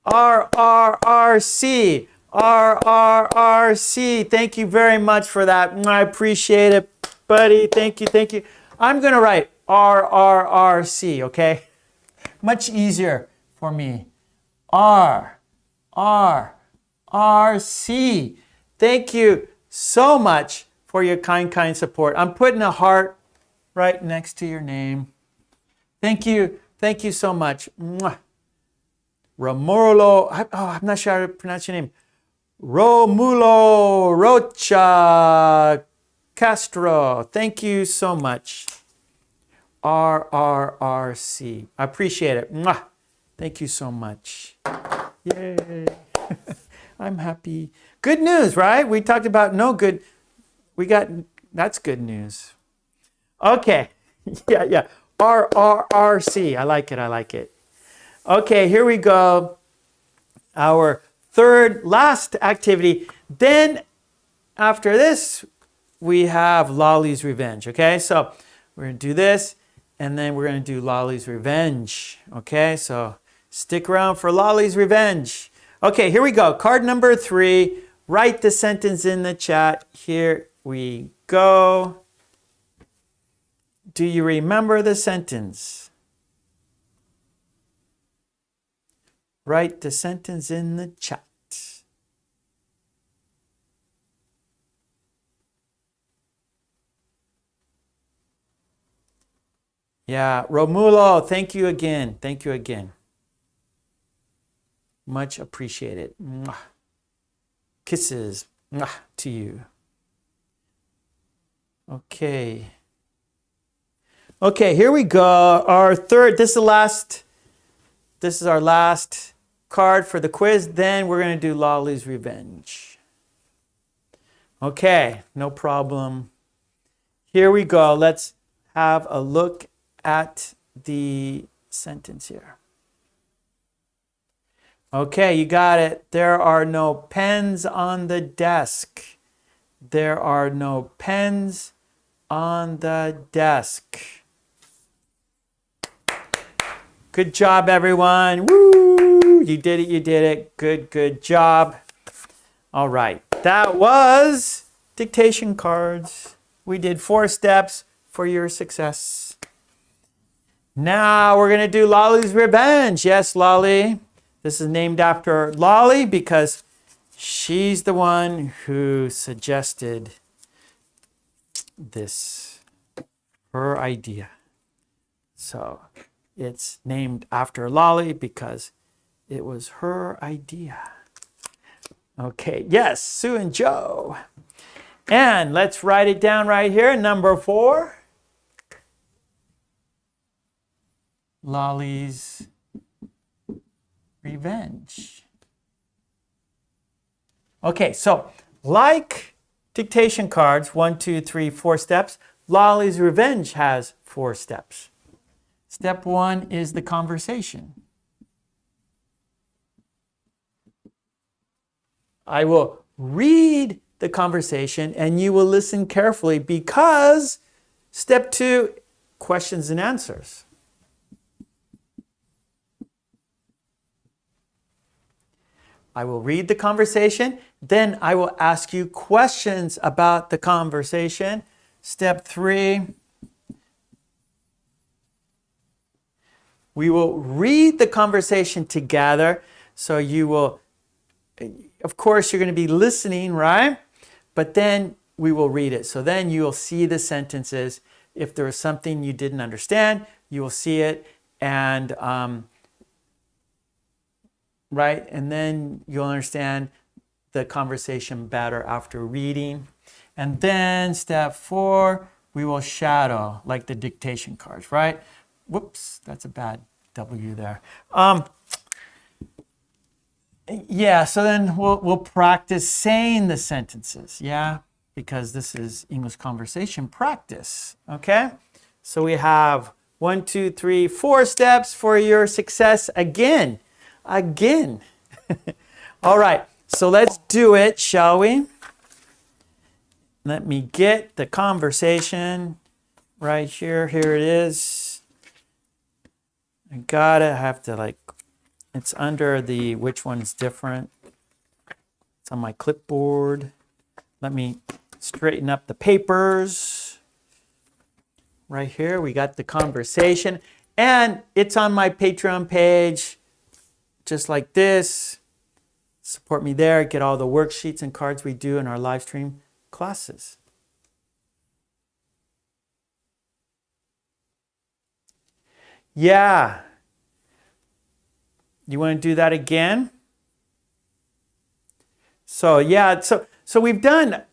RRRC. RRRC. Thank you very much for that. I appreciate it, buddy. Thank you. Thank you. I'm going to write RRRC, okay? Much easier for me. RRRC. Thank you so much for your kind support. I'm putting a heart right next to your name. Thank you. Thank you so much. Mwah. Romulo, I'm not sure how to pronounce your name. Romulo Rocha Castro. Thank you so much. RRRC. I appreciate it. Mwah. Thank you so much. Yay. I'm happy. Good news, right? We talked about no good. That's good news. Okay. Yeah. RRRC. I like it. Okay, here we go. Our third, last activity. Then after this, we have Lolly's Revenge. Okay, so we're going to do this, and then we're going to do Lolly's Revenge. Okay, so stick around for Lolly's Revenge. Okay, here we go. Card number 3. Write the sentence in the chat. Here we go. Do you remember the sentence? Write the sentence in the chat. Yeah, Romulo, thank you again. Thank you again. Much appreciated. Mwah. Kisses. Mwah, to you. Okay. Okay, here we go. Our third, this is our last card for the quiz. Then we're going to do Lolly's Revenge. Okay, no problem. Here we go. Let's have a look at the sentence here. Okay, you got it. There are no pens on the desk. There are no pens on the desk. Good job, everyone. Woo! You did it, you did it. Good job. All right, that was dictation cards. We did 4 steps for your success. Now we're going to do Lolly's Revenge. Yes, Lolly. This is named after Lolly because she's the one who suggested this, her idea. So it's named after Lolly because it was her idea. Okay, yes, Sue and Joe. And let's write it down right here. Number 4. Lolly's Revenge. Okay, so like dictation cards, 1, 2, 3, 4 steps, Lolly's Revenge has 4 steps. Step 1 is the conversation. I will read the conversation and you will listen carefully because step 2, questions and answers. I will read the conversation, then I will ask you questions about the conversation. Step 3, we will read the conversation together. So you will, of course, you're going to be listening, right? But then we will read it. So then you will see the sentences. If there is something you didn't understand, you will see it and right? And then you'll understand the conversation better after reading. And then step 4, we will shadow like the dictation cards, right? Whoops, that's a bad W there. Yeah, so then we'll practice saying the sentences, yeah? Because this is English conversation practice, okay? So we have 1, 2, 3, 4 steps for your success again. All right, so let's do it, shall we? Let me get the conversation right here. Here it is. I got it. I have to it's under the which one's different. It's on my clipboard. Let me straighten up the papers. Right here, we got the conversation. And it's on my Patreon page. Just like this. Support me there. Get all the worksheets and cards we do in our live stream classes. Yeah. You want to do that again? So yeah, so we've done,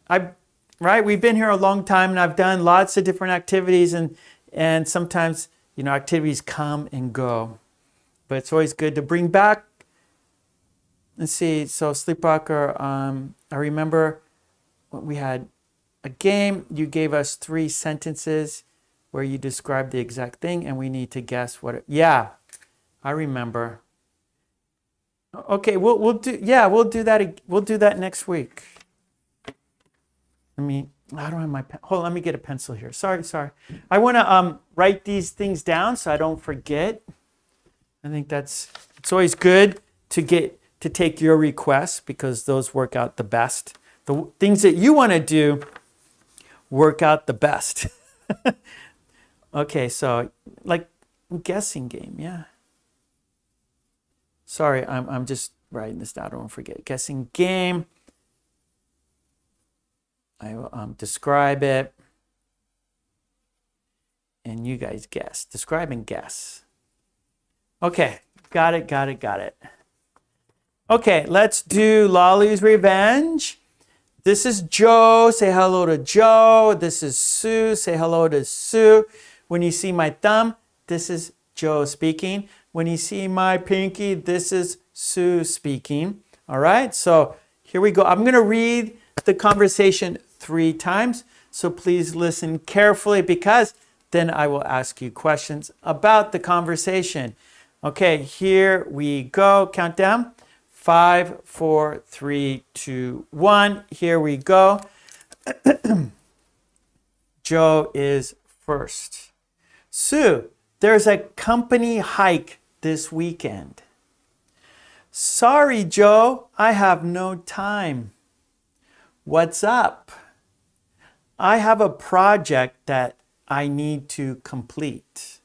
we've been here a long time and I've done lots of different activities and sometimes, activities come and go. But it's always good to bring back. Let's see, so Sleepwalker, I remember we had a game. You gave us 3 sentences where you described the exact thing and we need to guess what yeah, I remember. Okay, we'll do that. We'll do that next week. I don't have my pen. Hold on, let me get a pencil here. Sorry. I want to write these things down so I don't forget. I think it's always good to take your requests because those work out the best. The things that you want to do work out the best. Okay, so like guessing game, yeah. Sorry, I'm just writing this down. I don't forget. Guessing game. I will describe it. And you guys guess. Describe and guess. Okay, got it. Okay, let's do Lolly's Revenge. This is Joe. Say hello to Joe. This is Sue. Say hello to Sue. When you see my thumb, this is Joe speaking. When you see my pinky, this is Sue speaking. All right, so here we go. I'm going to read the conversation 3 times. So please listen carefully because then I will ask you questions about the conversation. Okay, here we go. Countdown. 5, 4, 3, 2, 1. Here we go. Joe is first. Sue, there's a company hike this weekend. Sorry, Joe, I have no time. What's up? I have a project that I need to complete.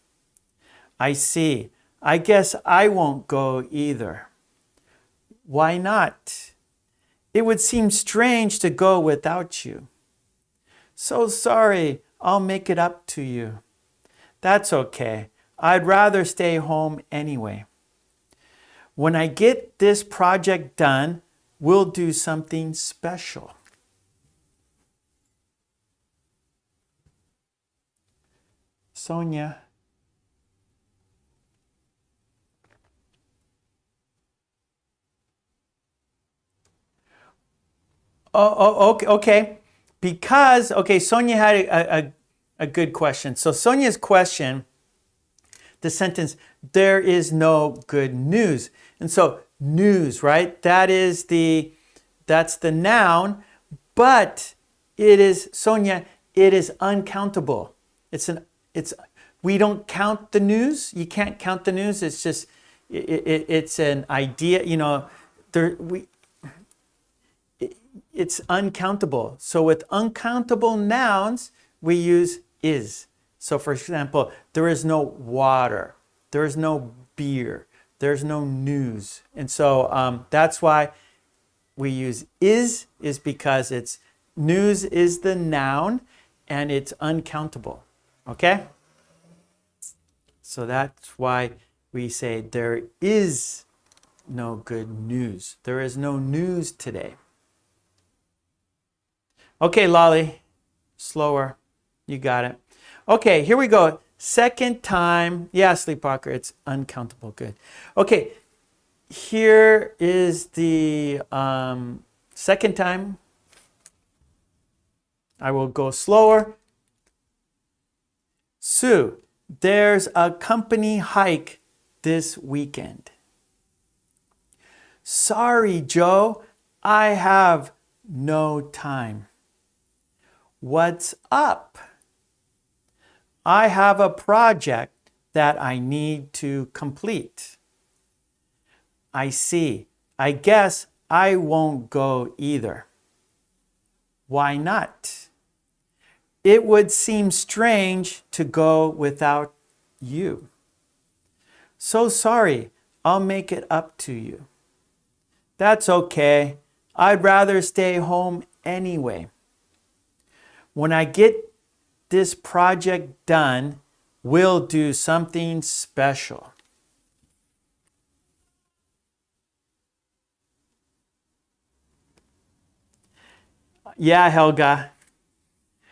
I see. I guess I won't go either. Why not? It would seem strange to go without you. So sorry, I'll make it up to you. That's okay. I'd rather stay home anyway. When I get this project done, we'll do something special. Sonia. Okay. Because, Sonia had a good question. So Sonia's question, the sentence, there is no good news. And so news, right? That's the noun, but it is, Sonia, it is uncountable. We don't count the news. You can't count the news. It's just, it's an idea, it's uncountable. So with uncountable nouns, we use is. So for example, there is no water, there is no beer, there's no news. And so that's why we use is because it's news is the noun and it's uncountable. Okay? So that's why we say there is no good news. There is no news today. Okay, Lolly, slower. You got it. Okay, here we go. Second time. Yeah, Sleepwalker, it's uncountable. Good. Okay, here is the second time. I will go slower. Sue, there's a company hike this weekend. Sorry, Joe, I have no time. What's up? I have a project that I need to complete. I see. I guess I won't go either. Why not? It would seem strange to go without you. So sorry, I'll make it up to you. That's okay. I'd rather stay home anyway. When I get this project done, we'll do something special. Yeah, Helga.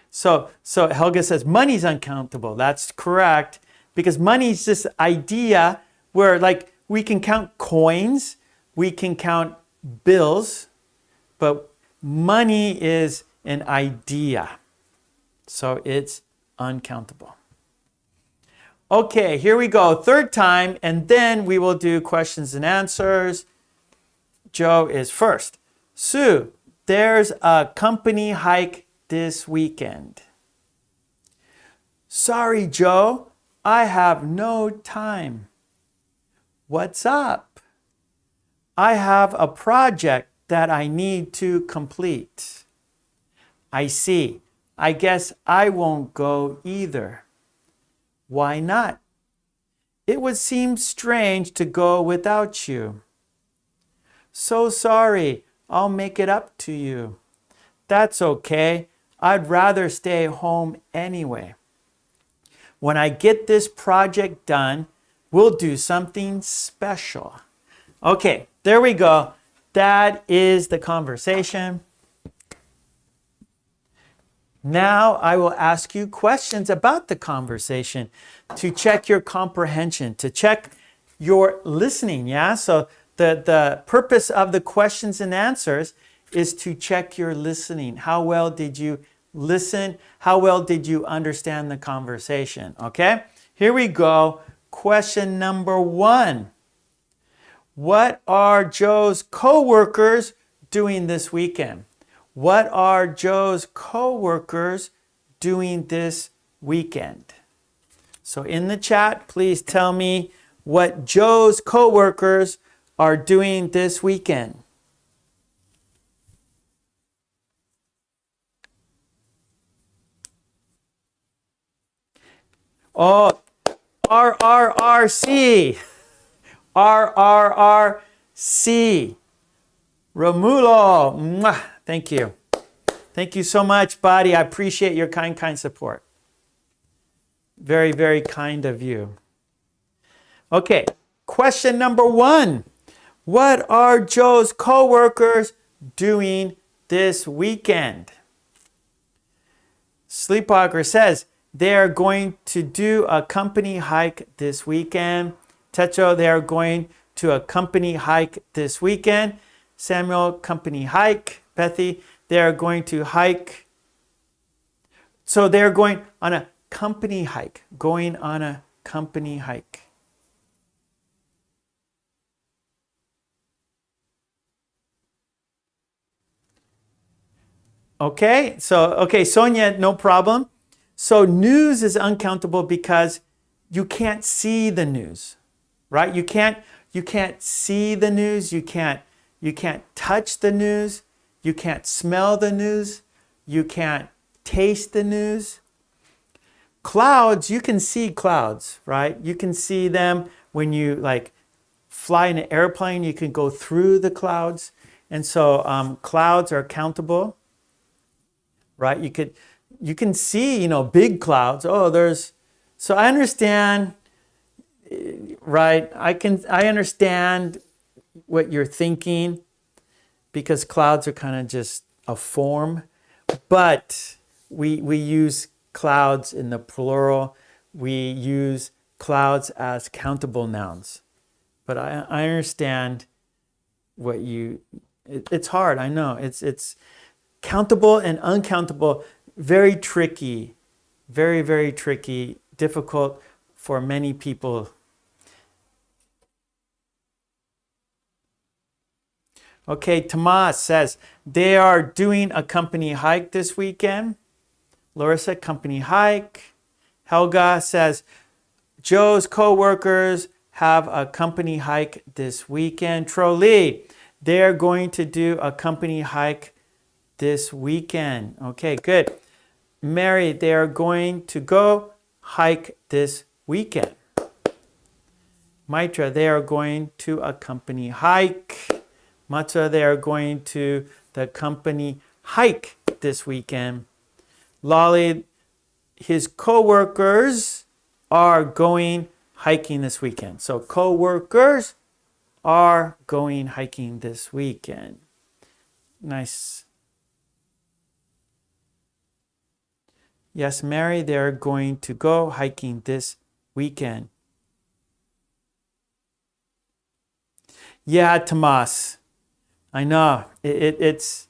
So Helga says money's uncountable. That's correct. Because money's this idea where like we can count coins, we can count bills, but money is an idea. So it's uncountable. Okay, here we go. Third time, and then we will do questions and answers. Joe is first. Sue, there's a company hike this weekend. Sorry, Joe, I have no time. What's up? I have a project that I need to complete. I see. I guess I won't go either. Why not? It would seem strange to go without you. So sorry, I'll make it up to you. That's okay. I'd rather stay home anyway. When I get this project done, we'll do something special. Okay, there we go. That is the conversation. Now I will ask you questions about the conversation to check your comprehension, to check your listening, yeah? So the purpose of the questions and answers is to check your listening. How well did you listen? How well did you understand the conversation? Okay, here we go. Question number 1. What are Joe's co-workers doing this weekend? What are Joe's co-workers doing this weekend? So in the chat, please tell me what Joe's co-workers are doing this weekend. Oh, RRRC. RRRC. Romulo. Mwah. Thank you. Thank you so much, buddy. I appreciate your kind support. Very, very kind of you. Okay, question number 1. What are Joe's co-workers doing this weekend? Sleepwalker says they are going to do a company hike this weekend. Techo, they are going to a company hike this weekend. Samuel, company hike. Bethy, they are going to hike. So they're going on a company hike. Going on a company hike. Okay, Sonia, no problem. So news is uncountable because you can't see the news, right? You can't see the news. You can't touch the news. You can't smell the news. You can't taste the news. Clouds, you can see clouds, right? You can see them when you like fly in an airplane. You can go through the clouds, and so clouds are countable. Right? You can see, big clouds. So I understand, right? I understand what you're thinking because clouds are kind of just a form, but we use clouds in the plural. We use clouds as countable nouns. But I understand what it's hard. I know it's countable and uncountable, very tricky, very, very tricky, difficult for many people. Okay, Tomas says they are doing a company hike this weekend. Larissa, company hike. Helga says Joe's co-workers have a company hike this weekend. Trolley, they're going to do a company hike this weekend. Okay, good. Mary, they are going to go hike this weekend. Maitra, they are going to a company hike. Matza, they are going to the company hike this weekend. Lolly, his co-workers are going hiking this weekend. So co-workers are going hiking this weekend. Nice. Yes, Mary, they're going to go hiking this weekend. Yeah, Tomas, I know. It's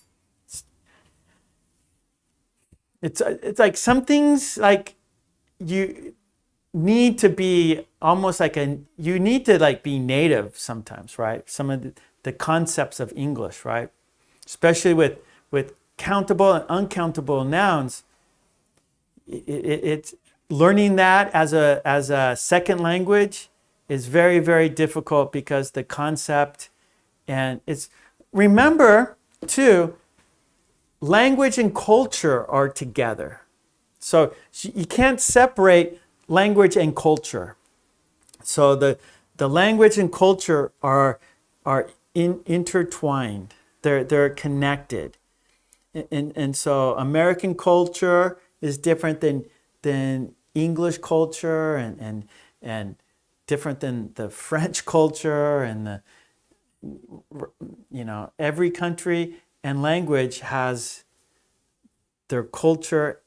like some things like you need to be almost like you need to like be native sometimes, right? Some of the concepts of English, right? Especially with countable and uncountable nouns. It's learning that as a second language is very, very difficult because the concept and remember too, language and culture are together. So you can't separate language and culture. So the language and culture are intertwined. They're connected. And so American culture is different than English culture and different than the French culture and every country and language has their culture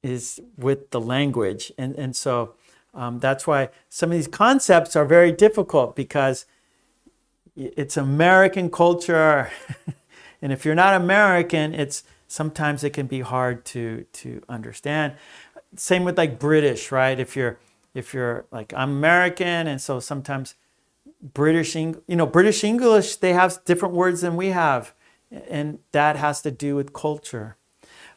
is with the language. And so that's why some of these concepts are very difficult, because it's American culture. And if you're not American, sometimes it can be hard to understand. Same with like British, right? If you're like, I'm American, and so sometimes British English, they have different words than we have, and that has to do with culture.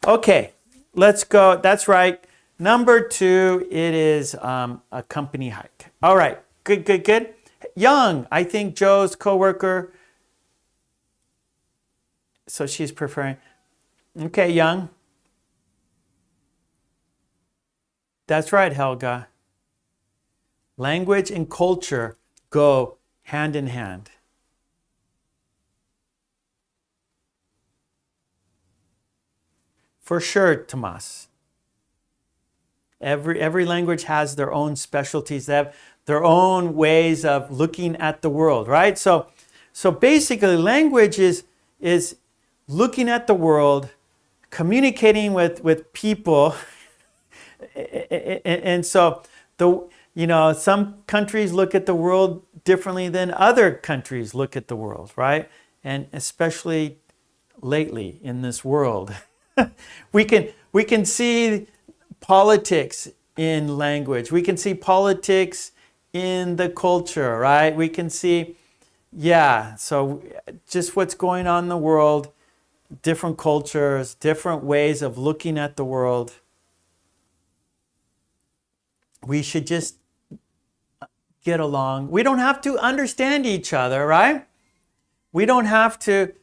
Okay, let's go. That's right. Number 2, it is a company hike. All right, good. Young, I think Joe's coworker. So she's preferring. Okay, Young. That's right, Helga. Language and culture go hand in hand. For sure, Tomas. Every language has their own specialties. They have their own ways of looking at the world, right? So basically, language is looking at the world, communicating with people. And so some countries look at the world differently than other countries look at the world, right? And especially lately in this world, we can see politics in language. We can see politics in the culture, right? We can see, so just what's going on in the world, different cultures, different ways of looking at the world. We should just get along. We don't have to understand each other, right? We don't have to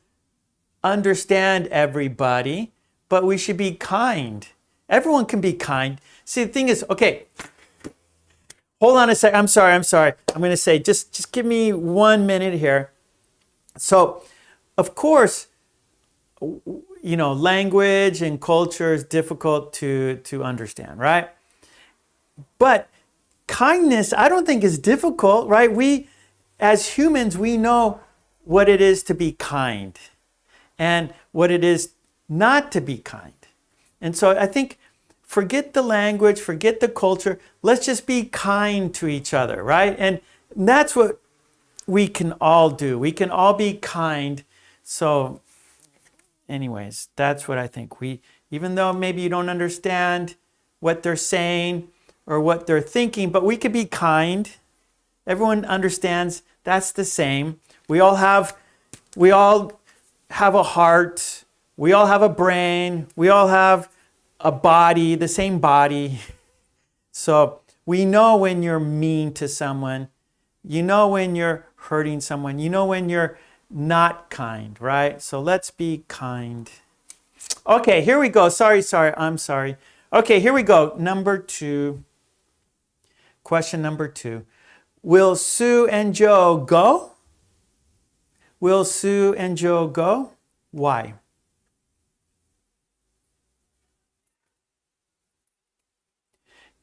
understand everybody, but we should be kind. Everyone can be kind. See, the thing is, okay, hold on a sec. I'm sorry. I'm going to say, just give me 1 minute here. So, of course, language and culture is difficult to understand, right? But kindness, I don't think is difficult, right? We, as humans, we know what it is to be kind and what it is not to be kind. And so I think, forget the language, forget the culture. Let's just be kind to each other, right? And that's what we can all do. We can all be kind. So anyways, that's what I think. Even though maybe you don't understand what they're saying or what they're thinking, but we could be kind. Everyone understands that's the same. We all have a heart. We all have a brain. We all have a body, the same body. So we know when you're mean to someone. You know when you're hurting someone. You know when you're not kind, right? So let's be kind. Okay, here we go. Sorry, I'm sorry. Okay, here we go. Number 2. Question number 2. Will Sue and Joe go? Will Sue and Joe go? Why?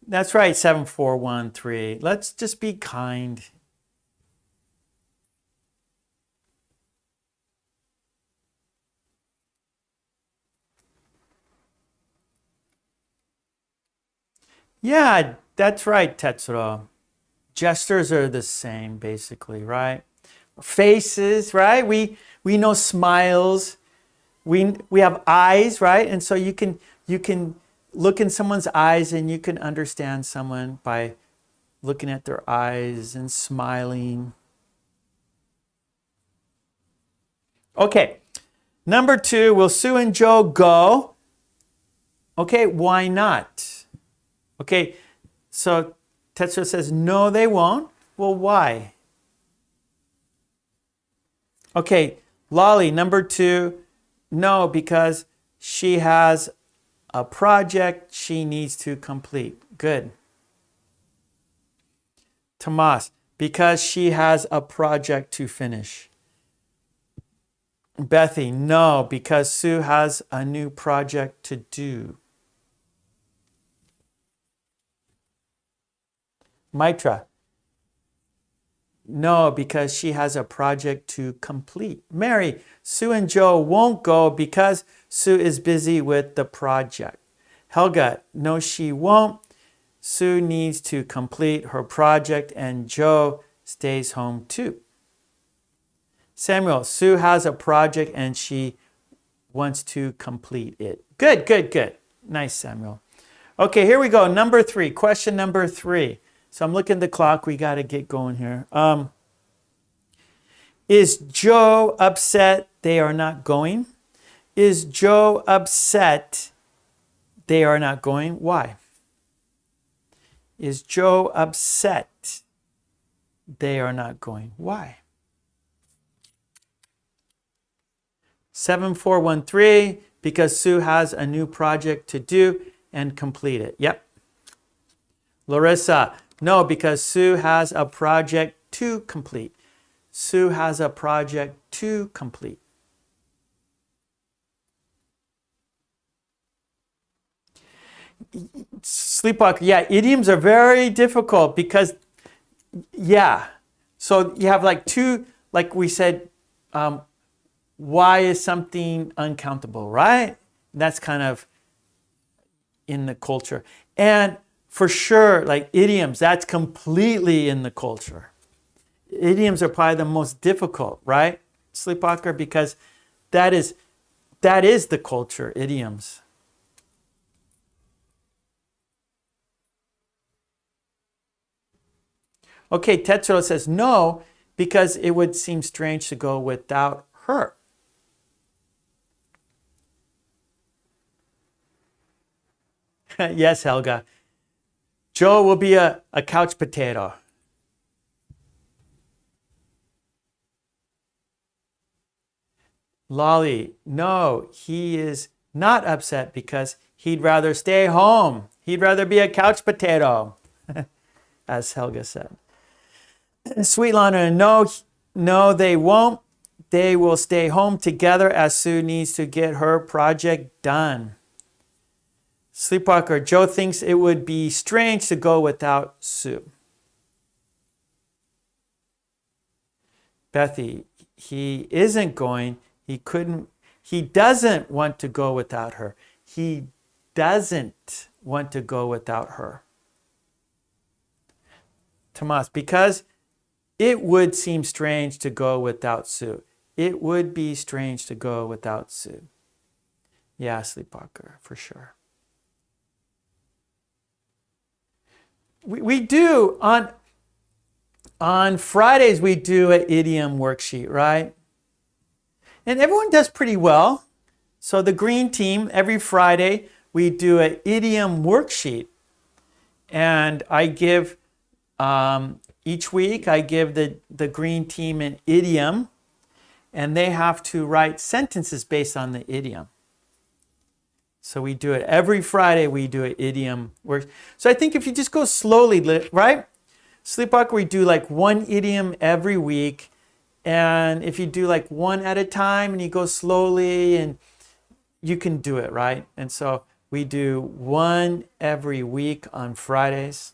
That's right, 7413. Let's just be kind. Yeah, that's right, Tetsuro. Gestures are the same, basically, right? Faces, right? We know smiles. We have eyes, right? And so you can look in someone's eyes and you can understand someone by looking at their eyes and smiling. Okay, number 2, will Sue and Joe go? Okay, why not? Okay, so Tetsuo says, no, they won't. Well, why? Okay, Lolly, number 2, no, because she has a project she needs to complete. Good. Tomas, because she has a project to finish. Bethy, no, because Sue has a new project to do. Mitra, No, because she has a project to complete. Mary, Sue and Joe won't go because Sue is busy with the project. Helga, no, she won't. Sue needs to complete her project and Joe stays home too. Samuel, Sue has a project and she wants to complete it. Good, good, good. Nice, Samuel. Okay, here we go. Number 3, question number 3. So I'm looking at the clock. We got to get going here. Is Joe upset they are not going? Is Joe upset they are not going? Why? Is Joe upset they are not going? Why? 7413, because Sue has a new project to do and complete it. Yep. Larissa, no, because Sue has a project to complete. Sue has a project to complete. Sleepwalker, yeah, idioms are very difficult because, yeah. So you have like two, like we said, why is something uncountable, right? That's kind of in the culture. And for sure, like idioms, that's completely in the culture. Idioms are probably the most difficult, right, Sleepwalker? Because that is the culture, idioms. Okay, Tetsuro says no, because it would seem strange to go without her. Yes, Helga. Joe will be a couch potato. Lolly, no, he is not upset because he'd rather stay home. He'd rather be a couch potato, as Helga said. Sweet Lana, no, they won't. They will stay home together as Sue needs to get her project done. Sleepwalker, Joe thinks it would be strange to go without Sue. Bethy, he isn't going. He doesn't want to go without her. He doesn't want to go without her. Tomas, because it would seem strange to go without Sue. It would be strange to go without Sue. Yeah, Sleepwalker, for sure. We do, on Fridays, we do an idiom worksheet, right? And everyone does pretty well. So the green team, every Friday, we do an idiom worksheet. And I give, each week, I give the green team an idiom. And they have to write sentences based on the idiom. So we do it every Friday, we do an idiom work. So I think if you just go slowly, right? Sleepwalker, we do like one idiom every week. And if you do like one at a time and you go slowly, and you can do it, right? And so we do one every week on Fridays.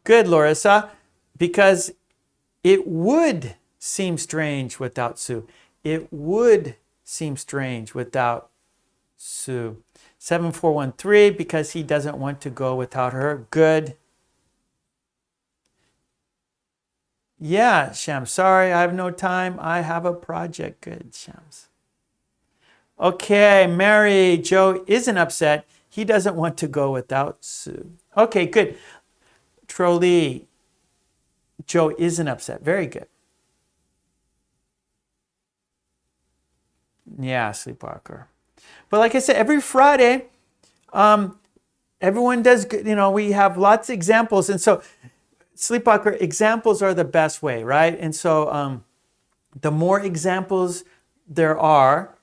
Good, Larissa, because it would seem strange without Sue. It would seem strange without Sue. 7413, because he doesn't want to go without her. Good. Yeah, Shams. Sorry, I have no time. I have a project. Good, Shams. Okay, Mary, Joe isn't upset. He doesn't want to go without Sue. Okay, good. Trolley, Joe isn't upset. Very good. Yeah, Sleepwalker. But like I said, every Friday, everyone does good. You know, we have lots of examples. And so Sleepwalker, examples are the best way, right? And so the more examples there are,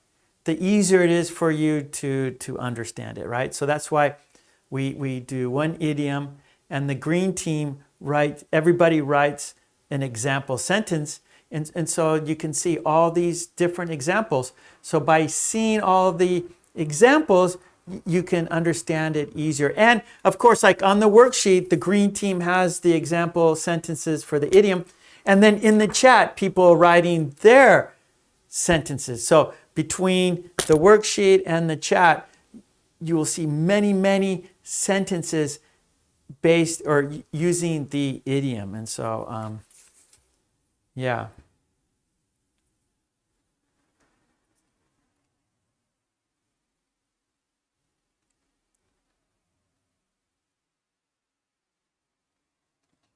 the easier it is for you to understand it, right? So that's why we do one idiom, and the green team everybody writes an example sentence. And so you can see all these different examples. So by seeing all the examples, you can understand it easier. And of course, like on the worksheet, the green team has the example sentences for the idiom. And then in the chat, people are writing their sentences. So between the worksheet and the chat, you will see many, many sentences based or using the idiom. And so, yeah.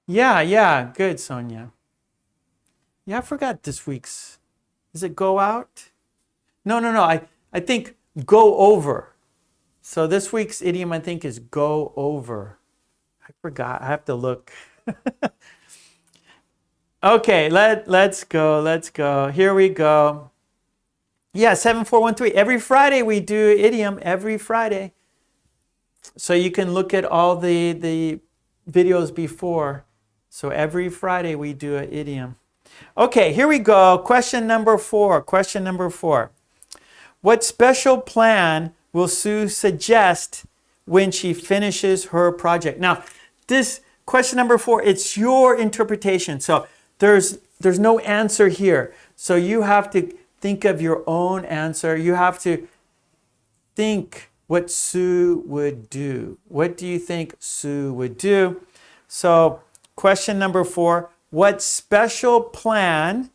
Yeah, good, Sonia. Yeah, I forgot this week's. Is it go out? No. I think go over. So this week's idiom, I think, is go over. I forgot. I have to look. Okay, let's go. Here we go. Yeah, 7413. Every Friday we do idiom, every Friday. So you can look at all the videos before. So every Friday we do an idiom. Okay, here we go. Question number 4. What special plan will Sue suggest when she finishes her project? Now, this question number 4, it's your interpretation. So there's no answer here. So you have to think of your own answer. You have to think what Sue would do. What do you think Sue would do? So question number 4, what special plan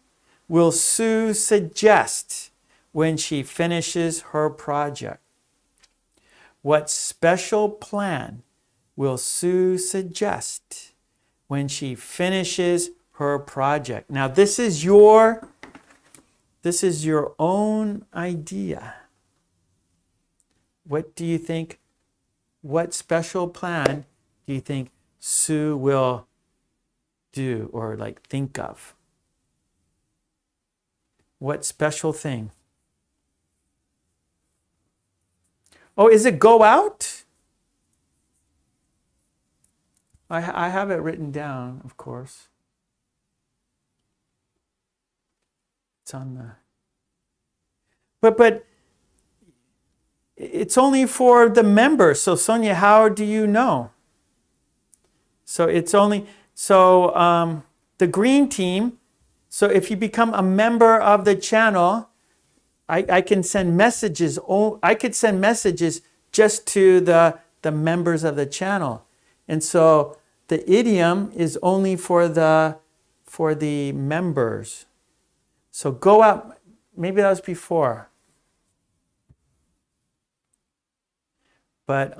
will Sue suggest when she finishes her project? What special plan will Sue suggest when she finishes her project? Now this is your own idea. What do you think? What special plan do you think Sue will do or like think of? What special thing? Oh, is it go out? I have it written down, of course. It's on the... But it's only for the members. So Sonia, how do you know? So it's only... So the green team, so if you become a member of the channel, I can send messages. I could send messages just to the members of the channel. And so the idiom is only for the members. So go out, maybe that was before. But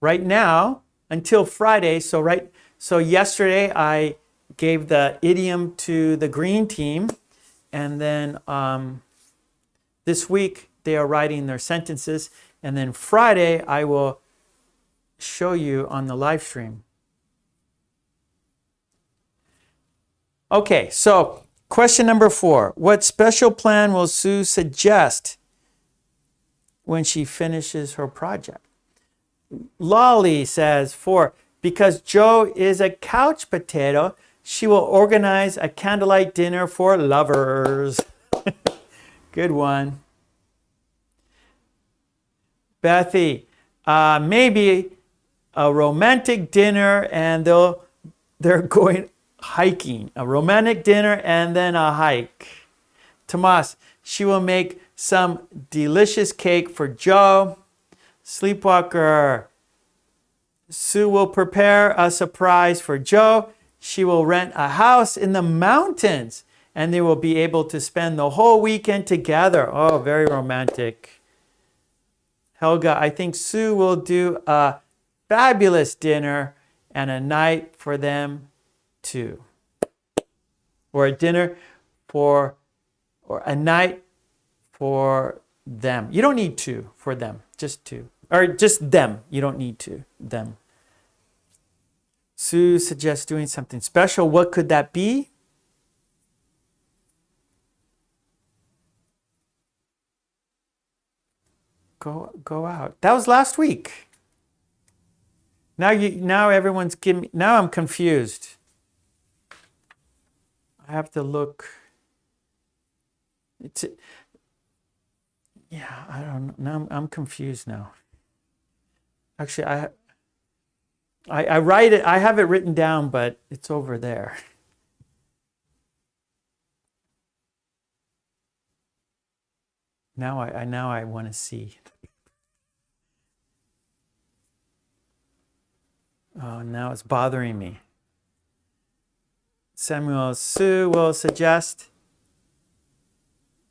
right now, until Friday, so yesterday I gave the idiom to the green team, and then this week they are writing their sentences, and then Friday I will show you on the live stream. Okay, so question number 4. What special plan will Sue suggest when she finishes her project? Lolly says 4. Because Joe is a couch potato, she will organize a candlelight dinner for lovers. Good one. Bethy, maybe a romantic dinner and they're going hiking. A romantic dinner and then a hike. Tomas, she will make some delicious cake for Joe. Sleepwalker, Sue will prepare a surprise for Joe. She will rent a house in the mountains and they will be able to spend the whole weekend together. Oh, very romantic. Helga, I think Sue will do a fabulous dinner and a night for them too. Or a dinner or a night for them. You don't need two for them, just two. Or just them. You don't need to, them. Sue suggests doing something special. What could that be? Go out. That was last week. Now everyone's giving me, now I'm confused. I have to look. Yeah, I don't know. Now I'm confused now. Actually, I write it. I have it written down, but it's over there. Now I want to see. Oh, now it's bothering me. Samuel Sue will suggest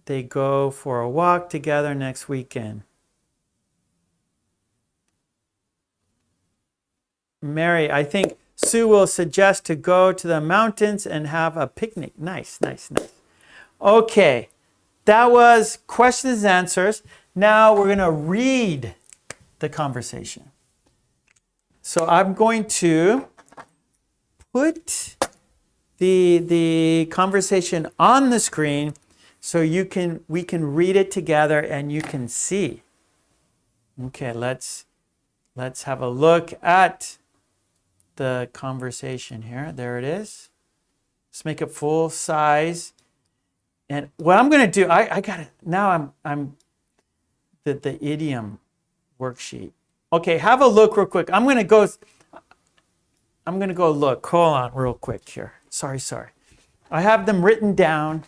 they go for a walk together next weekend. Mary, I think Sue will suggest to go to the mountains and have a picnic. Nice, nice, nice. Okay, that was questions and answers. Now we're going to read the conversation. So I'm going to put the conversation on the screen so we can read it together and you can see. Okay, let's have a look at the conversation here. There it is. Let's make it full size. And what I'm going to do, I got it. Now I'm the idiom worksheet. Okay, have a look real quick. I'm going to go look. Hold on real quick here. Sorry. I have them written down.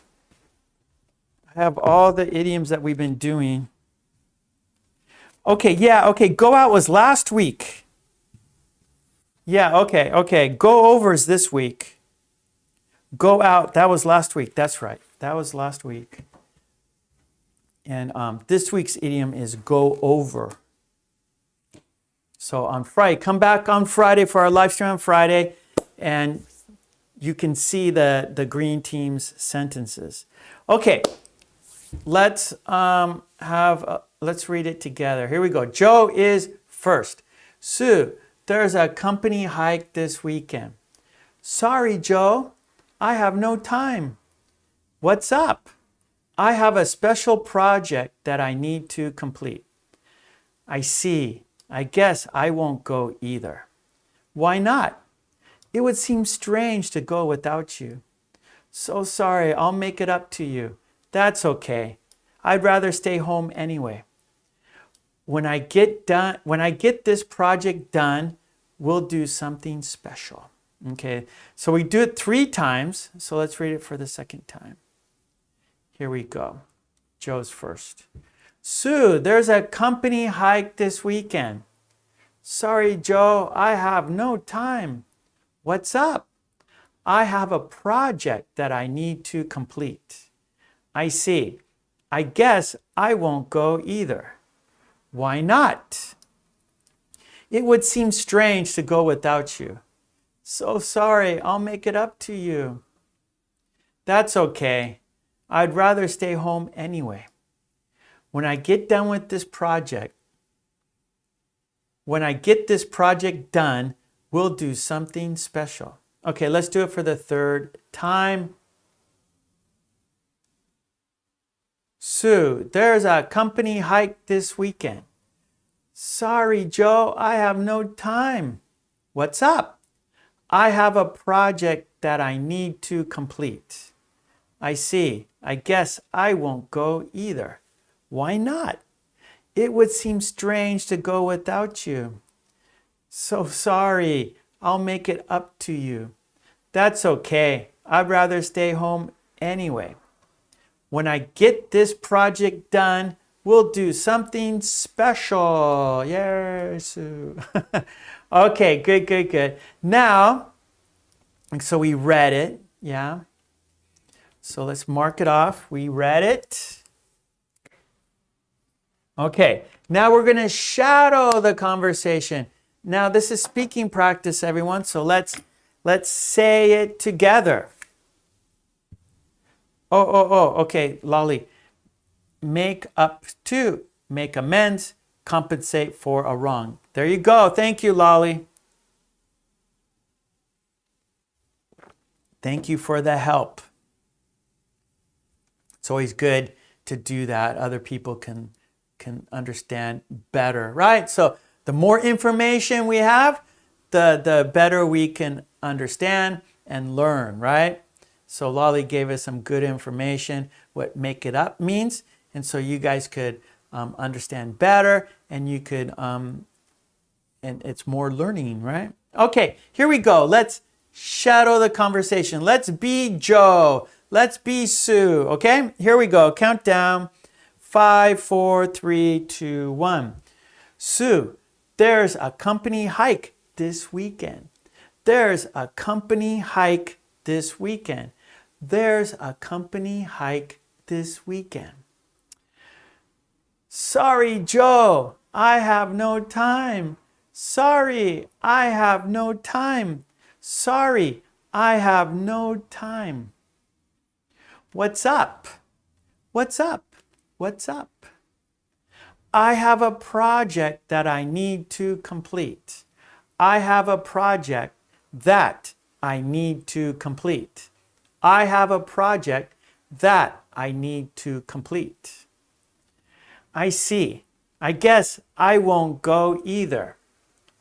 I have all the idioms that we've been doing. Okay, yeah, okay. Go out was last week. Yeah, okay. Go overs this week. Go out, that was last week. That's right. That was last week. And this week's idiom is go over. So on Friday, come back on Friday for our live stream on Friday, and you can see the green team's sentences. Okay, let's read it together. Here we go. Joe is first. Sue, there's a company hike this weekend. Sorry, Joe, I have no time. What's up? I have a special project that I need to complete. I see. I guess I won't go either. Why not? It would seem strange to go without you. So sorry, I'll make it up to you. That's okay. I'd rather stay home anyway. When I get this project done, we'll do something special. Okay, so we do it 3 times. So let's read it for the second time. Here we go. Joe's first. Sue, there's a company hike this weekend. Sorry, Joe, I have no time. What's up? I have a project that I need to complete. I see. I guess I won't go either. Why not? It would seem strange to go without you. So sorry, I'll make it up to you. That's okay. I'd rather stay home anyway. When I get done with this project, done, we'll do something special. Okay, let's do it for the 3rd time. Sue, there's a company hike this weekend. Sorry, Joe, I have no time. What's up? I have a project that I need to complete. I see. I guess I won't go either. Why not? It would seem strange to go without you. So sorry. I'll make it up to you. That's okay. I'd rather stay home anyway. When I get this project done, we'll do something special. Yes. Okay, good. Now, so we read it, yeah. So let's mark it off. We read it. Okay, now we're going to shadow the conversation. Now this is speaking practice, everyone. So let's say it together. Okay, Lolly. Make up to, make amends, compensate for a wrong. There you go. Thank you, Lolly. Thank you for the help. It's always good to do that. Other people can understand better, right? So the more information we have, the better we can understand and learn, right? So Lolly gave us some good information, what make it up means. And so you guys could understand better, and you could, and it's more learning, right? Okay, here we go. Let's shadow the conversation. Let's be Joe. Let's be Sue. Okay, here we go. Count down. 5, 4, 3, 2, 1. Sue, there's a company hike this weekend. There's a company hike this weekend. There's a company hike this weekend. Sorry, Joe, I have no time. Sorry, I have no time. Sorry, I have no time. What's up? What's up? What's up? I have a project that I need to complete. I have a project that I need to complete. I have a project that I need to complete. I see. I guess I won't go either.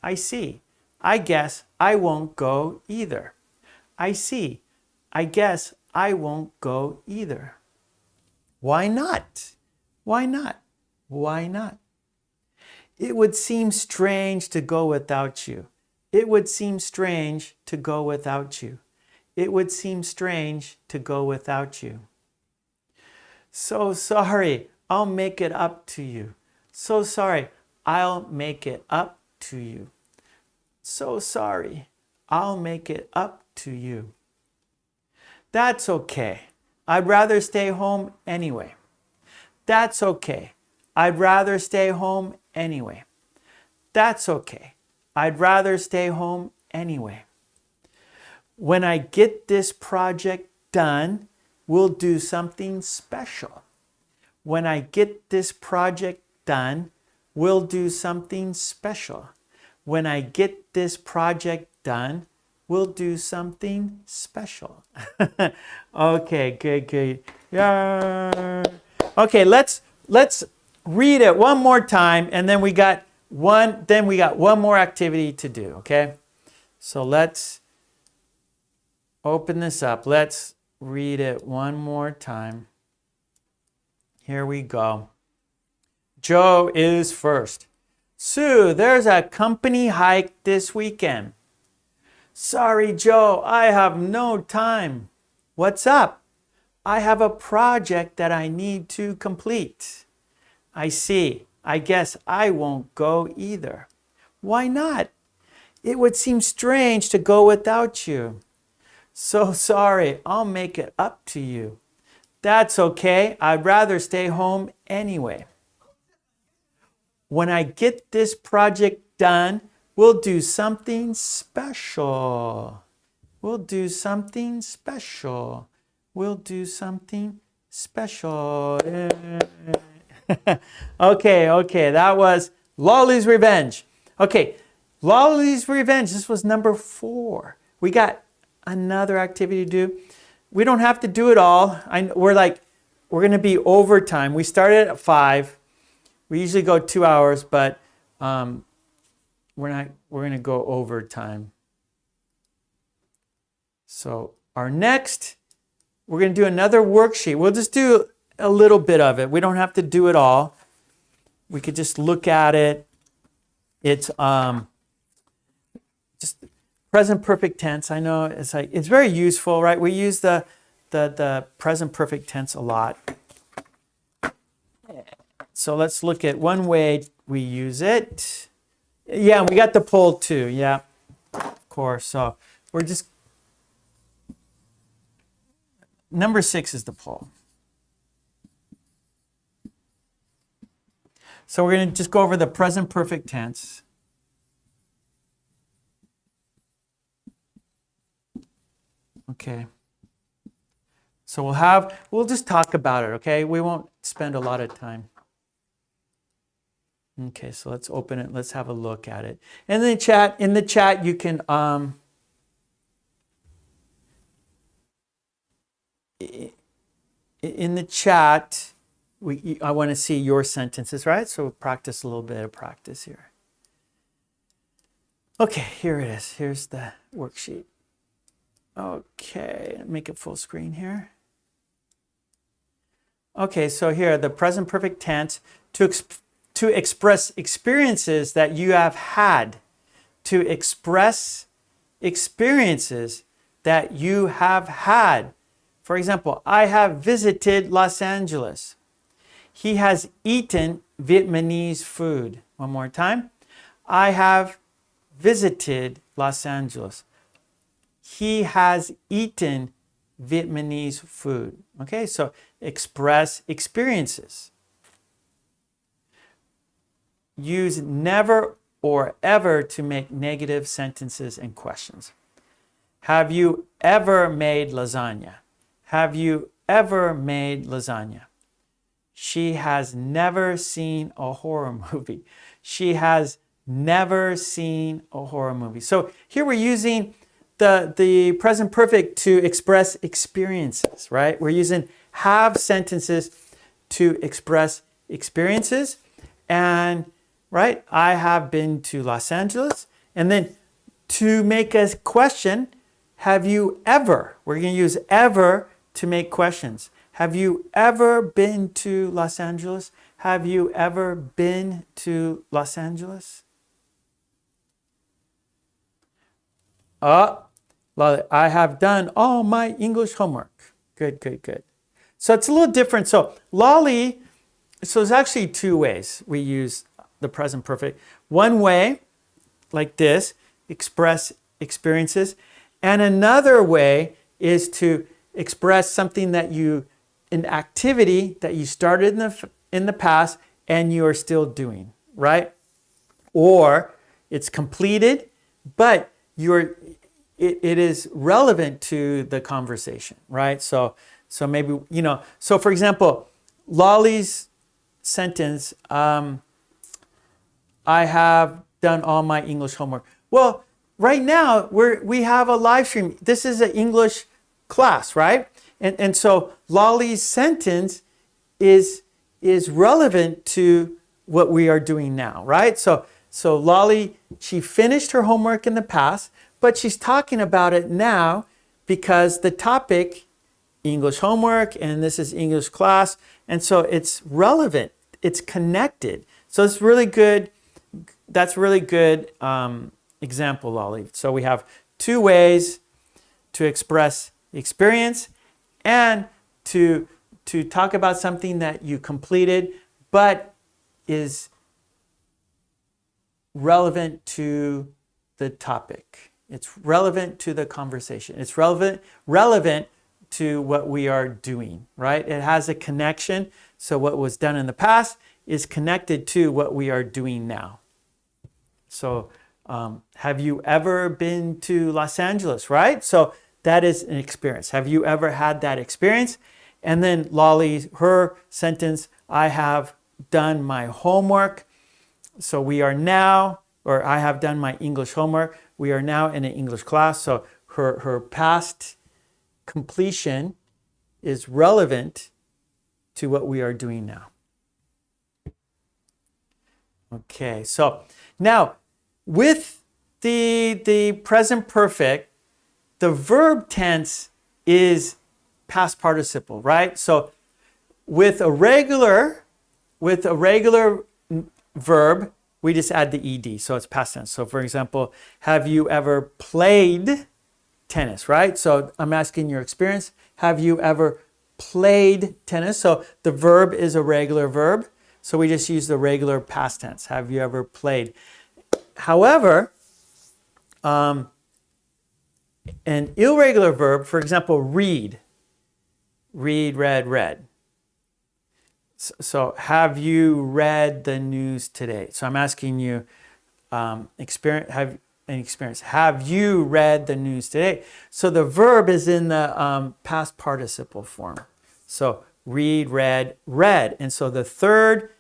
I see. I guess I won't go either. I see. I guess I won't go either. Why not? Why not? Why not? It would seem strange to go without you. It would seem strange to go without you. It would seem strange to go without you. So sorry, I'll make it up to you. So sorry, I'll make it up to you. So sorry, I'll make it up to you. That's okay. I'd rather stay home anyway. That's okay. I'd rather stay home anyway. That's okay. I'd rather stay home anyway. When I get this project done, we'll do something special. When I get this project done, we'll do something special. When I get this project done, we'll do something special. Okay, good. Yeah. Okay, let's read it one more time, and then we got one more activity to do, okay? So let's open this up. Let's read it one more time. Here we go. Joe is first. Sue, there's a company hike this weekend. Sorry, Joe, I have no time. What's up? I have a project that I need to complete. I see. I guess I won't go either. Why not? It would seem strange to go without you. So sorry, I'll make it up to you. That's okay. I'd rather stay home anyway. When I get this project done, we'll do something special. We'll do something special. We'll do something special. Okay, that was Lolly's Revenge. Okay, Lolly's Revenge, this was number 4. We got another activity to do. We don't have to do it all. We're going to be overtime. We started at 5. We usually go 2 hours, but we're going to go overtime. So we're going to do another worksheet. We'll just do a little bit of it. We don't have to do it all. We could just look at it. It's just present perfect tense. I know it's very useful, right? We use the present perfect tense a lot. So let's look at one way we use it. Yeah, we got the poll too. Yeah, of course. So we're just number 6 is the poll. So we're going to just go over the present perfect tense. Okay. So we'll just talk about it, okay? We won't spend a lot of time. Okay, so let's open it. Let's have a look at it. And in the chat, you can in the chat, I want to see your sentences, right? So we'll practice a little bit of practice here. Okay, here it is. Here's the worksheet. Okay, make it full screen here. Okay, so here, the present perfect tense to express experiences that you have had. To express experiences that you have had. For example, I have visited Los Angeles. He has eaten Vietnamese food. One more time. I have visited Los Angeles. He has eaten Vietnamese food. Okay, so express experiences. Use never or ever to make negative sentences and questions. Have you ever made lasagna? Have you ever made lasagna? She has never seen a horror movie. She has never seen a horror movie. So here we're using the present perfect to express experiences, right? We're using have sentences to express experiences. And, right, I have been to Los Angeles. And then to make a question, have you ever? We're going to use ever to make questions. Have you ever been to Los Angeles? Have you ever been to Los Angeles? I have done all my English homework. Good, good, good. So it's a little different. So Lolly, so there's actually two ways we use the present perfect. One way, like this, express experiences. And another way is to express something that you, an activity that you started in the past and you are still doing, right? Or it's completed, but it is relevant to the conversation, right? So maybe, so for example, Lolly's sentence, I have done all my English homework. Well, right now we have a live stream. This is an English class, right? And so Lolly's sentence is relevant to what we are doing now, right? So Lolly, she finished her homework in the past, but she's talking about it now because the topic, English homework, and this is English class, and so it's relevant, it's connected. So it's really good. That's really good example, Lolly. So we have two ways to express experience and to talk about something that you completed but is relevant to the topic. It's relevant to the conversation. It's relevant to what we are doing, right? It has a connection. So what was done in the past is connected to what we are doing now. So have you ever been to Los Angeles, right? So that is an experience. Have you ever had that experience? And then Lolly, her sentence, I have done my homework. So we are now, or I have done my English homework. We are now in an English class. So her past completion is relevant to what we are doing now. Okay, so now with the present perfect, the verb tense is past participle, right? So with a regular verb, we just add the ed, so it's past tense. So for example, have you ever played tennis, right? So I'm asking your experience. Have you ever played tennis? So the verb is a regular verb, so we just use the regular past tense. Have you ever played? However, an irregular verb, for example, read, read. So have you read the news today? So I'm asking you, have an experience. Have you read the news today? So the verb is in the past participle form. So read, read. And so the third,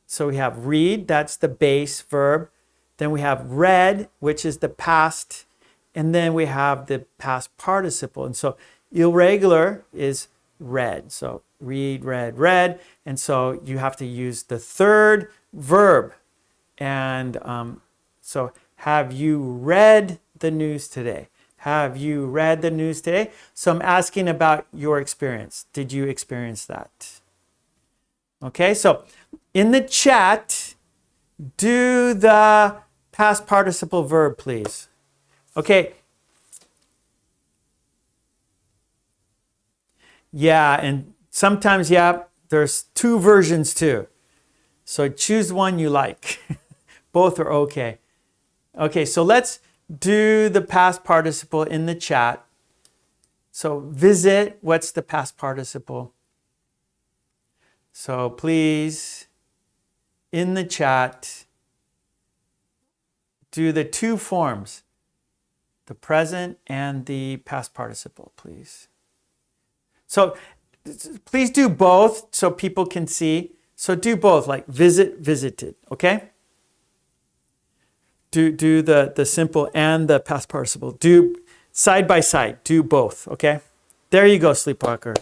so we have read, that's the base verb. Then we have read, which is the past. And then we have the past participle. And so irregular is read. So read, read. And so you have to use the third verb. And so have you read the news today? Have you read the news today? So I'm asking about your experience. Did you experience that? Okay, so in the chat, do the past participle verb, please. Okay. Yeah, and sometimes, yeah, there's two versions too. So choose one you like. Both are okay. Okay, so let's do the past participle in the chat. So visit, what's the past participle? So please, in the chat, do the two forms, the present and the past participle, please. So please do both so people can see. So do both, like visit, visited, okay? Do the simple and the past participle. Do side by side, do both, okay? There you go, Sleepwalker.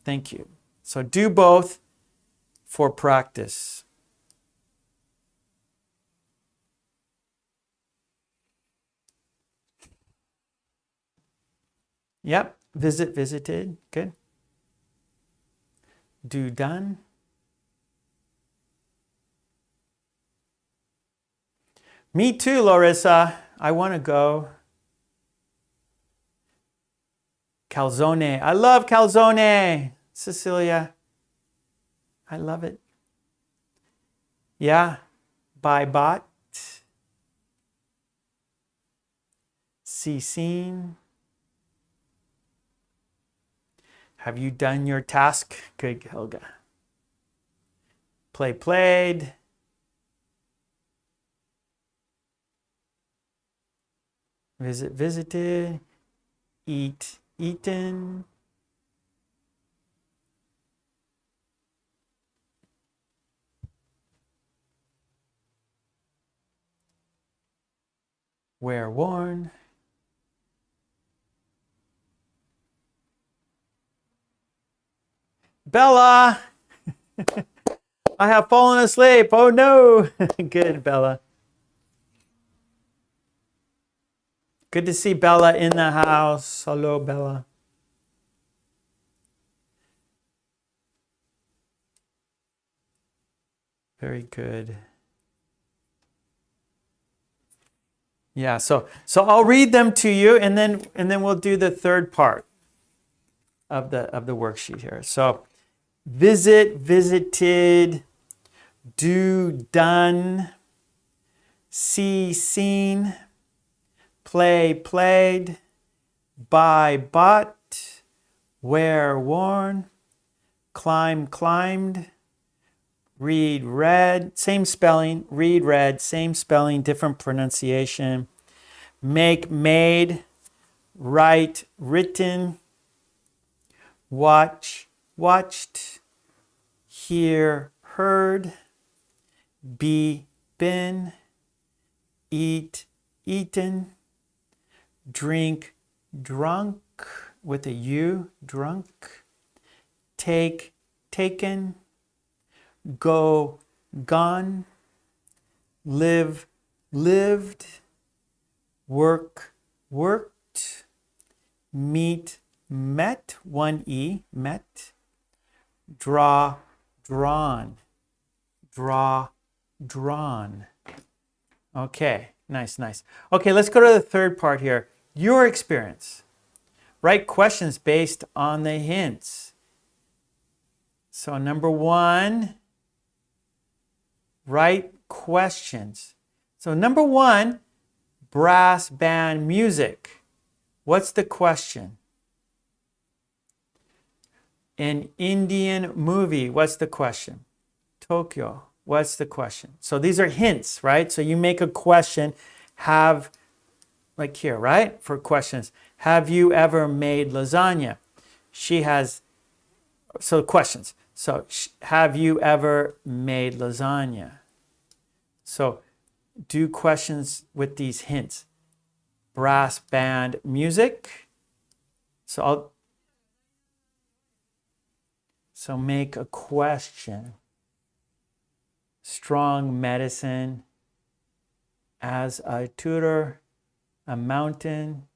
Thank you. So do both for practice. Yep, visit, visited, good. Do done. Me too, Larissa. I want to go. Calzone. I love calzone. Cecilia. I love it. Yeah. By bot. See seen. Have you done your task? Good, Helga. Play played. Visit visited. Eat eaten. Wear worn. Bella! I have fallen asleep. Oh no! Good, Bella. Good to see Bella in the house. Hello, Bella. Very good. Yeah, so I'll read them to you, and then we'll do the third part of the worksheet here. So, visit, visited, do, done, see, seen, play, played, buy, bought, wear, worn, climb, climbed, read, read, same spelling, read, read, same spelling, different pronunciation, make, made, write, written, watch, watched, hear, heard, be, been, eat, eaten, drink, drunk, with a U, drunk, take, taken, go, gone, live, lived, work, worked, meet, met, one E, met, draw, drawn, draw, drawn. Okay, nice, nice. Okay, let's go to the third part here. Your experience. Write questions based on the hints. So number one, write questions. So number one, brass band music. What's the question? An Indian movie. What's the question? Tokyo. What's the question? So these are hints, right? So you make a question, have, like here, right? For questions. Have you ever made lasagna? She has, so questions. So have you ever made lasagna? So do questions with these hints. Brass band music. So make a question. Strong medicine. As a tutor. A mountain.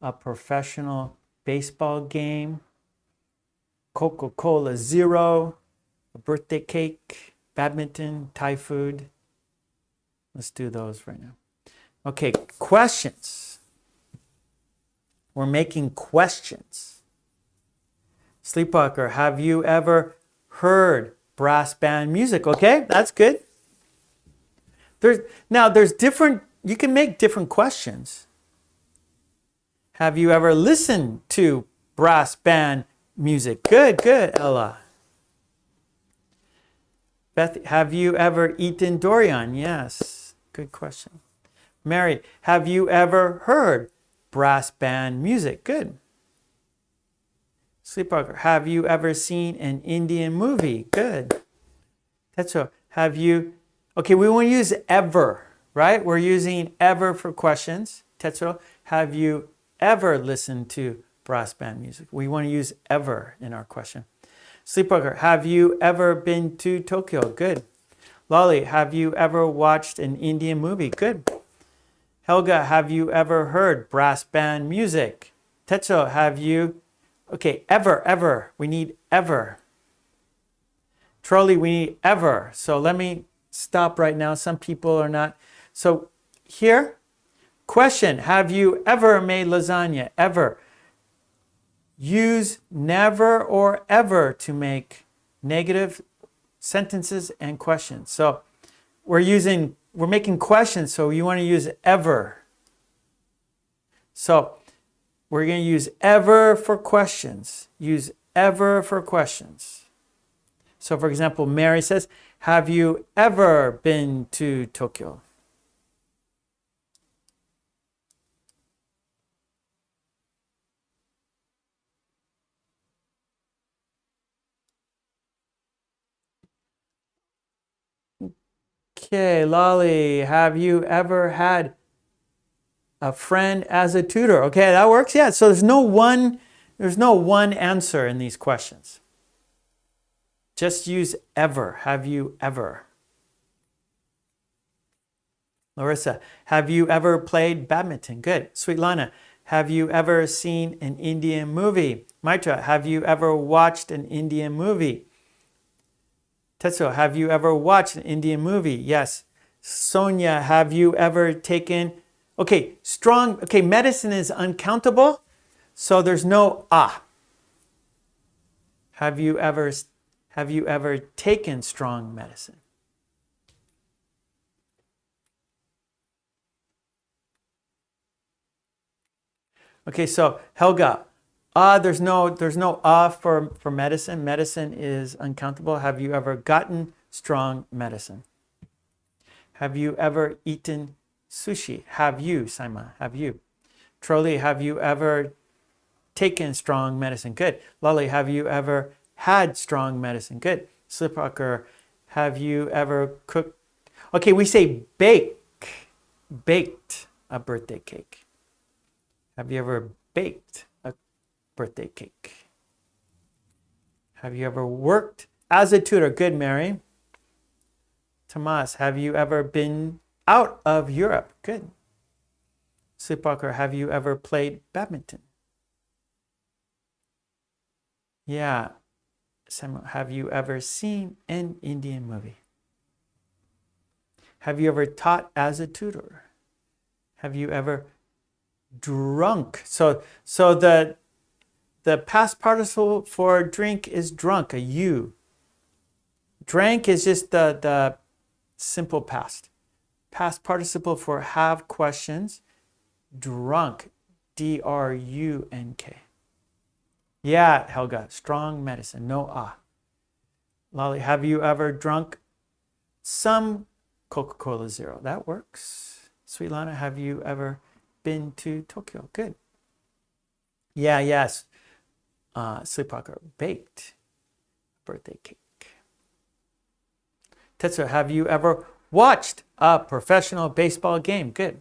A professional baseball game. Coca-Cola Zero. A birthday cake, badminton, Thai food. Let's do those right now. Okay, questions. We're making questions. Sleepwalker, have you ever heard brass band music? Okay, that's good. There's different, you can make different questions. Have you ever listened to brass band music? Good, Ella. Beth, have you ever eaten durian? Yes, good question. Mary, have you ever heard brass band music? Good. Sleepwalker, have you ever seen an Indian movie? Good. Tetsuo, have you... Okay, we want to use ever, right? We're using ever for questions. Tetsuo, have you ever listened to brass band music? We want to use ever in our question. Sleepwalker, have you ever been to Tokyo? Good. Lolly, have you ever watched an Indian movie? Good. Helga, have you ever heard brass band music? Tetsuo, have you... Okay, ever. We need ever. Trolley, we need ever. So let me stop right now. Some people are not. So here, question, have you ever made lasagna? Ever. Use never or ever to make negative sentences and questions. So we're making questions, so you want to use ever. So we're going to use ever for questions. Use ever for questions. So for example, Mary says, have you ever been to Tokyo? Okay, Lolly, have you ever had a friend as a tutor? Okay, that works. Yeah, so there's no one answer in these questions. Just use ever. Have you ever? Larissa, have you ever played badminton? Good. Sweet Lana, have you ever seen an Indian movie? Maitra, have you ever watched an Indian movie? Tetsuo, have you ever watched an Indian movie? Yes. Sonia, have you ever taken... Okay, strong... Okay, medicine is uncountable, so there's no ah. Have you ever taken strong medicine? Okay, so Helga, there's no for medicine. Medicine is uncountable. Have you ever gotten strong medicine? Have you ever eaten sushi? Have you, Saima? Have you? Trolley, have you ever taken strong medicine? Good. Lolly, have you ever had strong medicine? Good. Sleepwalker, have you ever cooked? Okay, we say baked a birthday cake. Have you ever baked a birthday cake? Have you ever worked as a tutor? Good, Mary. Tomas, have you ever been out of Europe? Good. Sleepwalker, have you ever played badminton? Yeah. Samuel, have you ever seen an Indian movie? Have you ever taught as a tutor? Have you ever drunk? So the past participle for drink is drunk, a U. Drank is just the simple past. Past participle for have questions, drunk, D-R-U-N-K. Yeah, Helga, strong medicine, no ah. Lolly, have you ever drunk some Coca-Cola Zero? That works. Sweet Lana, have you ever been to Tokyo? Good. Yeah, yes. Sleepwalker, baked birthday cake. Tetsuo, have you ever watched a professional baseball game? Good.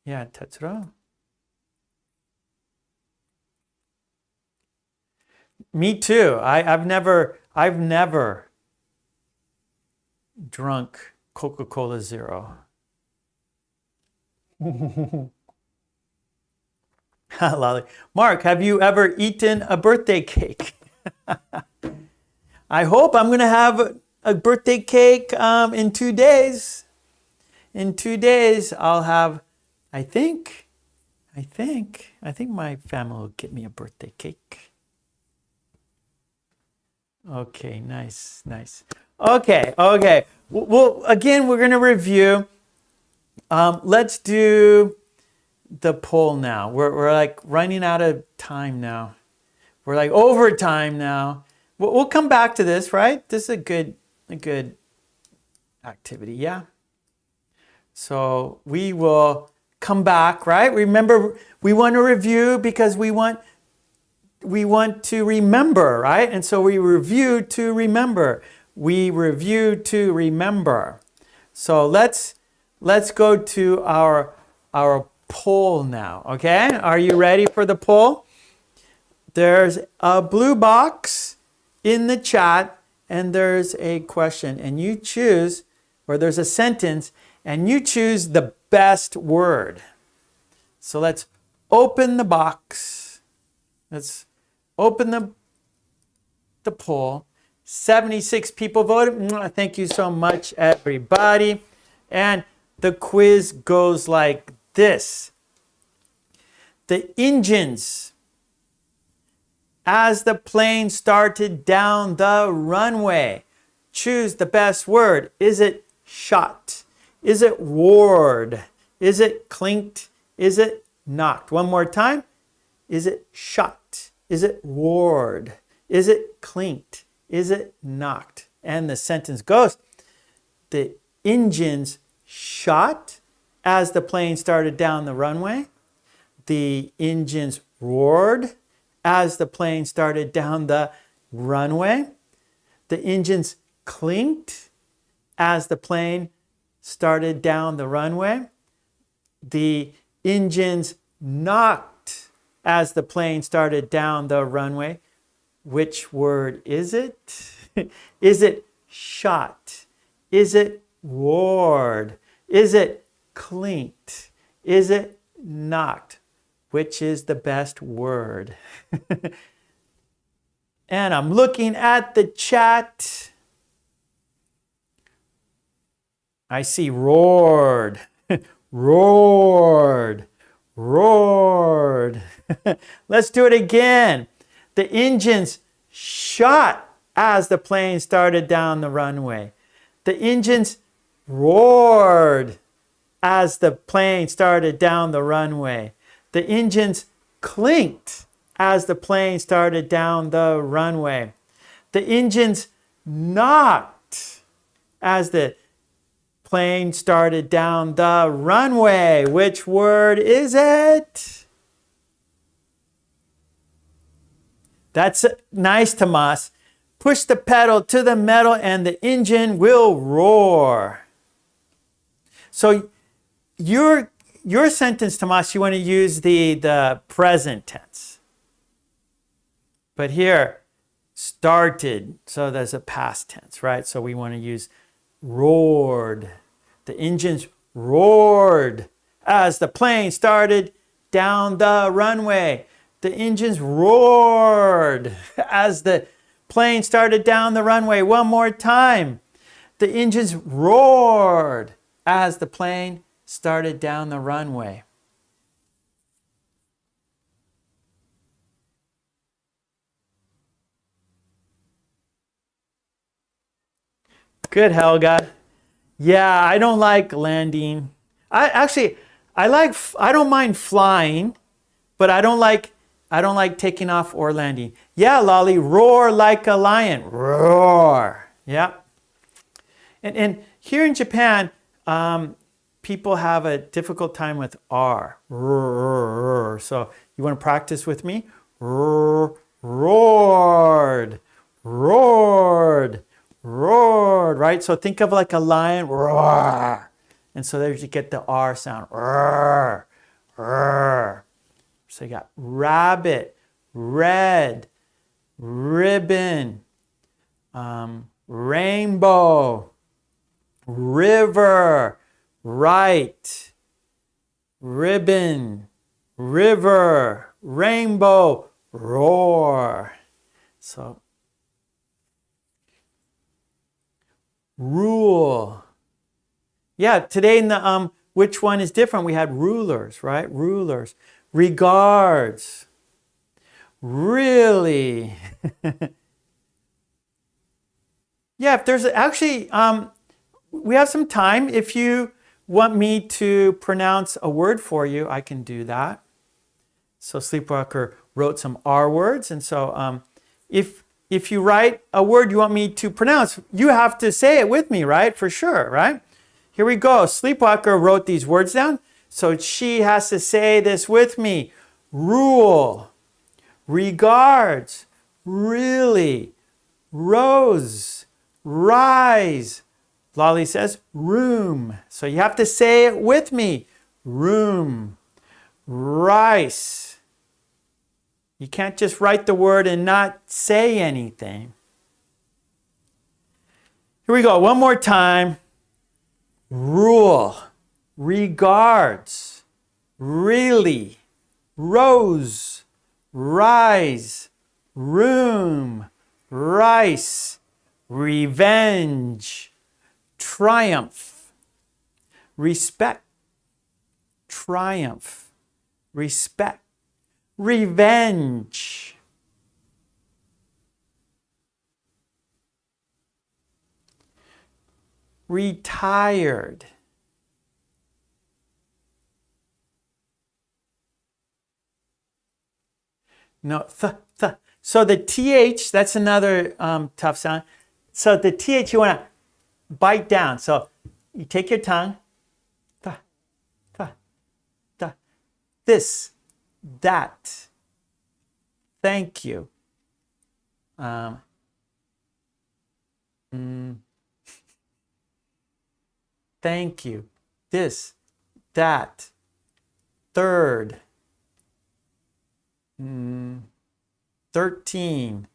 Yeah, Tetsuo. Me too. I've never drunk Coca-Cola Zero. Lolly. Mark, have you ever eaten a birthday cake? I hope I'm going to have a birthday cake in 2 days. In 2 days, I'll have, I think my family will get me a birthday cake. Okay, nice. Okay. Well, again, we're going to review. Let's do the poll now. We're like running out of time now. We're like over time now. We'll come back to this, right? This is a good activity, yeah? So we will come back, right? Remember, we want to review because we want to remember, right? And so we review to remember. We review to remember. So let's go to our poll now, okay? Are you ready for the poll? There's a blue box in the chat and there's a question and you choose, or there's a sentence and you choose the best word. So let's open the box. Let's open the poll. 76 people voted. Thank you so much, everybody. And the quiz goes like this. The engines as the plane started down the runway. Choose the best word. Is it shot? Is it roared? Is it clinked? Is it knocked? One more time. Is it shot? Is it roared? Is it clinked? Is it knocked? And the sentence goes, the engines shot as the plane started down the runway. The engines roared as the plane started down the runway. The engines clinked as the plane started down the runway. The engines knocked as the plane started down the runway. Which word is it? Is it shot? Is it roared? Is it clinked? Is it knocked? Which is the best word? And I'm looking at the chat. I see roared, roared, roared. Let's do it again. The engines shot as the plane started down the runway. The engines roared as the plane started down the runway. The engines clinked as the plane started down the runway. The engines knocked as the plane started down the runway. Which word is it? That's nice, Tomas. Push the pedal to the metal and the engine will roar. So your sentence, Tomas, you want to use the present tense. But here, started, so there's a past tense, right? So we want to use roared. The engines roared as the plane started down the runway. The engines roared as the plane started down the runway. One more time. The engines roared as the plane started down the runway. Good, Helga. Yeah, I don't like landing. I don't mind flying, but I don't like taking off or landing. Yeah, Lolly, roar like a lion. Roar. Yeah. And here in Japan, people have a difficult time with R. Roar. So you want to practice with me? Roared. Roared. Roared. Right? So think of like a lion. Roar. And so there you get the R sound. Roar. Roar. So you got rabbit, red, ribbon, rainbow, river, right, ribbon, river, rainbow, roar. So, rule. Yeah, today in the which one is different? We had rulers, right? Rulers. Regards. Really? Yeah, if there's actually, we have some time. If you want me to pronounce a word for you, I can do that. So Sleepwalker wrote some R words. And so if you write a word you want me to pronounce, you have to say it with me, right? For sure, right? Here we go. Sleepwalker wrote these words down. So she has to say this with me. Rule, regards, really, rose, rise. Lolly says room. So you have to say it with me. Room, rice. You can't just write the word and not say anything. Here we go. One more time. Rule, regards, really, rose, rise, room, rice, revenge, triumph, respect, triumph, respect, revenge. Retired. No, th. So the TH, that's another tough sound. So the TH you want to bite down. So you take your tongue. Th, th, th. This, that. Thank you. Thank you. This, that. Third. 13.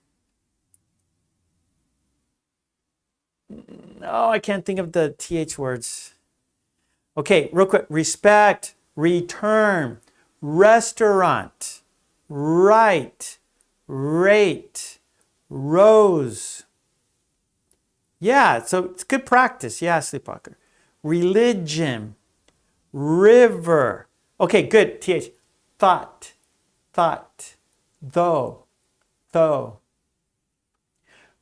No, I can't think of the TH words. Okay, real quick. Respect, return, restaurant, right, rate, rose. Yeah, so it's good practice. Yeah, Sleepwalker. Religion, river. Okay, good. TH. Thought, thought, though, though.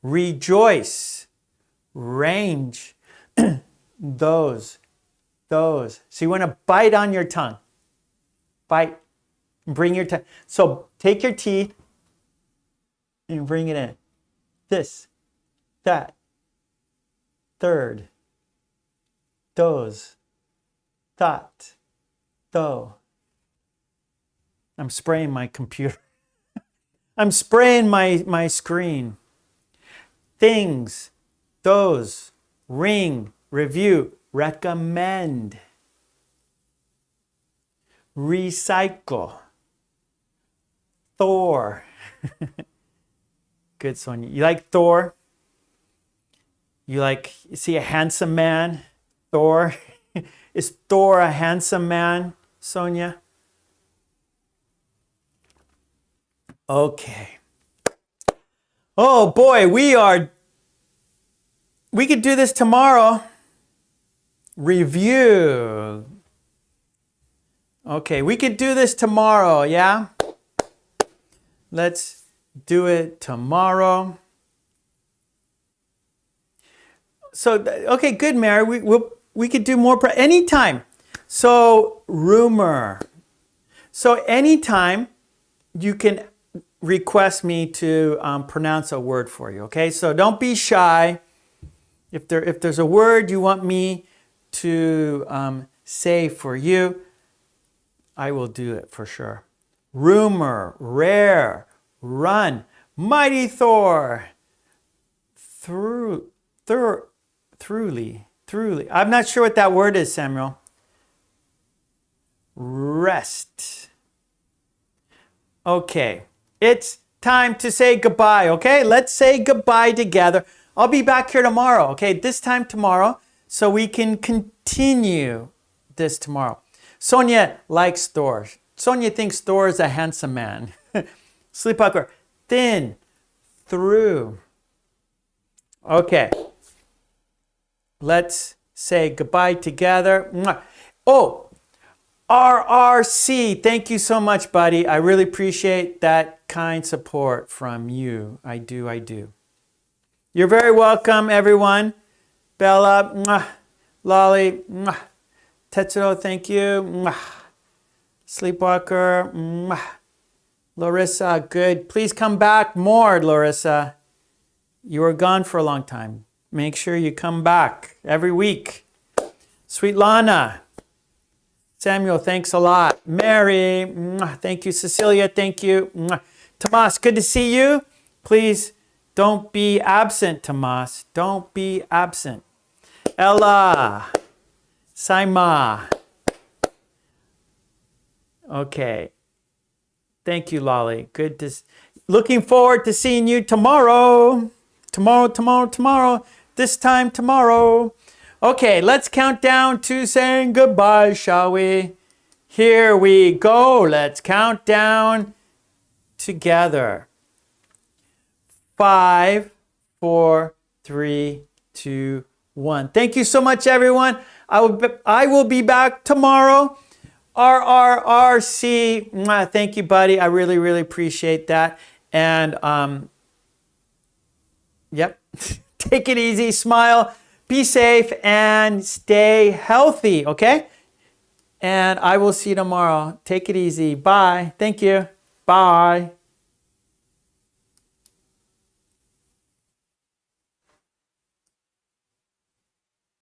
Rejoice, range, those, those. So you want to bite on your tongue. Bite. Bring your tongue. So take your teeth and bring it in. This, that, third, those, thought, though. I'm spraying my computer. I'm spraying my screen. Things, those, ring, review, recommend. Recycle. Thor. Good, Sonia. You like Thor? You see a handsome man? Thor? Is Thor a handsome man, Sonia? Okay. Oh boy, we could do this tomorrow. Review. Okay, we could do this tomorrow, yeah? Let's do it tomorrow. So, okay, good, Mary. We could do more anytime. So, rumor. So, anytime you can request me to pronounce a word for you, okay? So don't be shy. If there's a word you want me to say for you, I will do it for sure. Rumor, rare, run, mighty Thor, truly. I'm not sure what that word is, Samuel. Rest. Okay. It's time to say goodbye, okay? Let's say goodbye together. I'll be back here tomorrow, okay? This time tomorrow, so we can continue this tomorrow. Sonia likes Thor. Sonia thinks Thor is a handsome man. Sleepwalker, thin, through. Okay. Let's say goodbye together. Mwah. Oh, RRC, thank you so much, buddy. I really appreciate that kind support from you. I do. You're very welcome, everyone. Bella, mwah. Lolly, mwah. Tetsuro, thank you. Mwah. Sleepwalker, mwah. Larissa, good. Please come back more, Larissa. You were gone for a long time. Make sure you come back every week. Sweet Lana. Samuel, thanks a lot. Mary, mwah. Thank you. Cecilia, thank you. Mwah. Tomas, good to see you. Please don't be absent, Tomas. Don't be absent. Ella. Saima. Okay. Thank you, Lolly. Good to looking forward to seeing you tomorrow. Tomorrow. This time tomorrow. Okay, let's count down to saying goodbye, shall we? Here we go. Let's count down together. 5, 4, 3, 2, 1. Thank you so much, everyone. I will be back tomorrow. RRRC. Thank you, buddy. I really appreciate that. And yep. Take it easy, smile, be safe, and stay healthy, okay? And I will see you tomorrow. Take it easy. Bye. Thank you. Bye.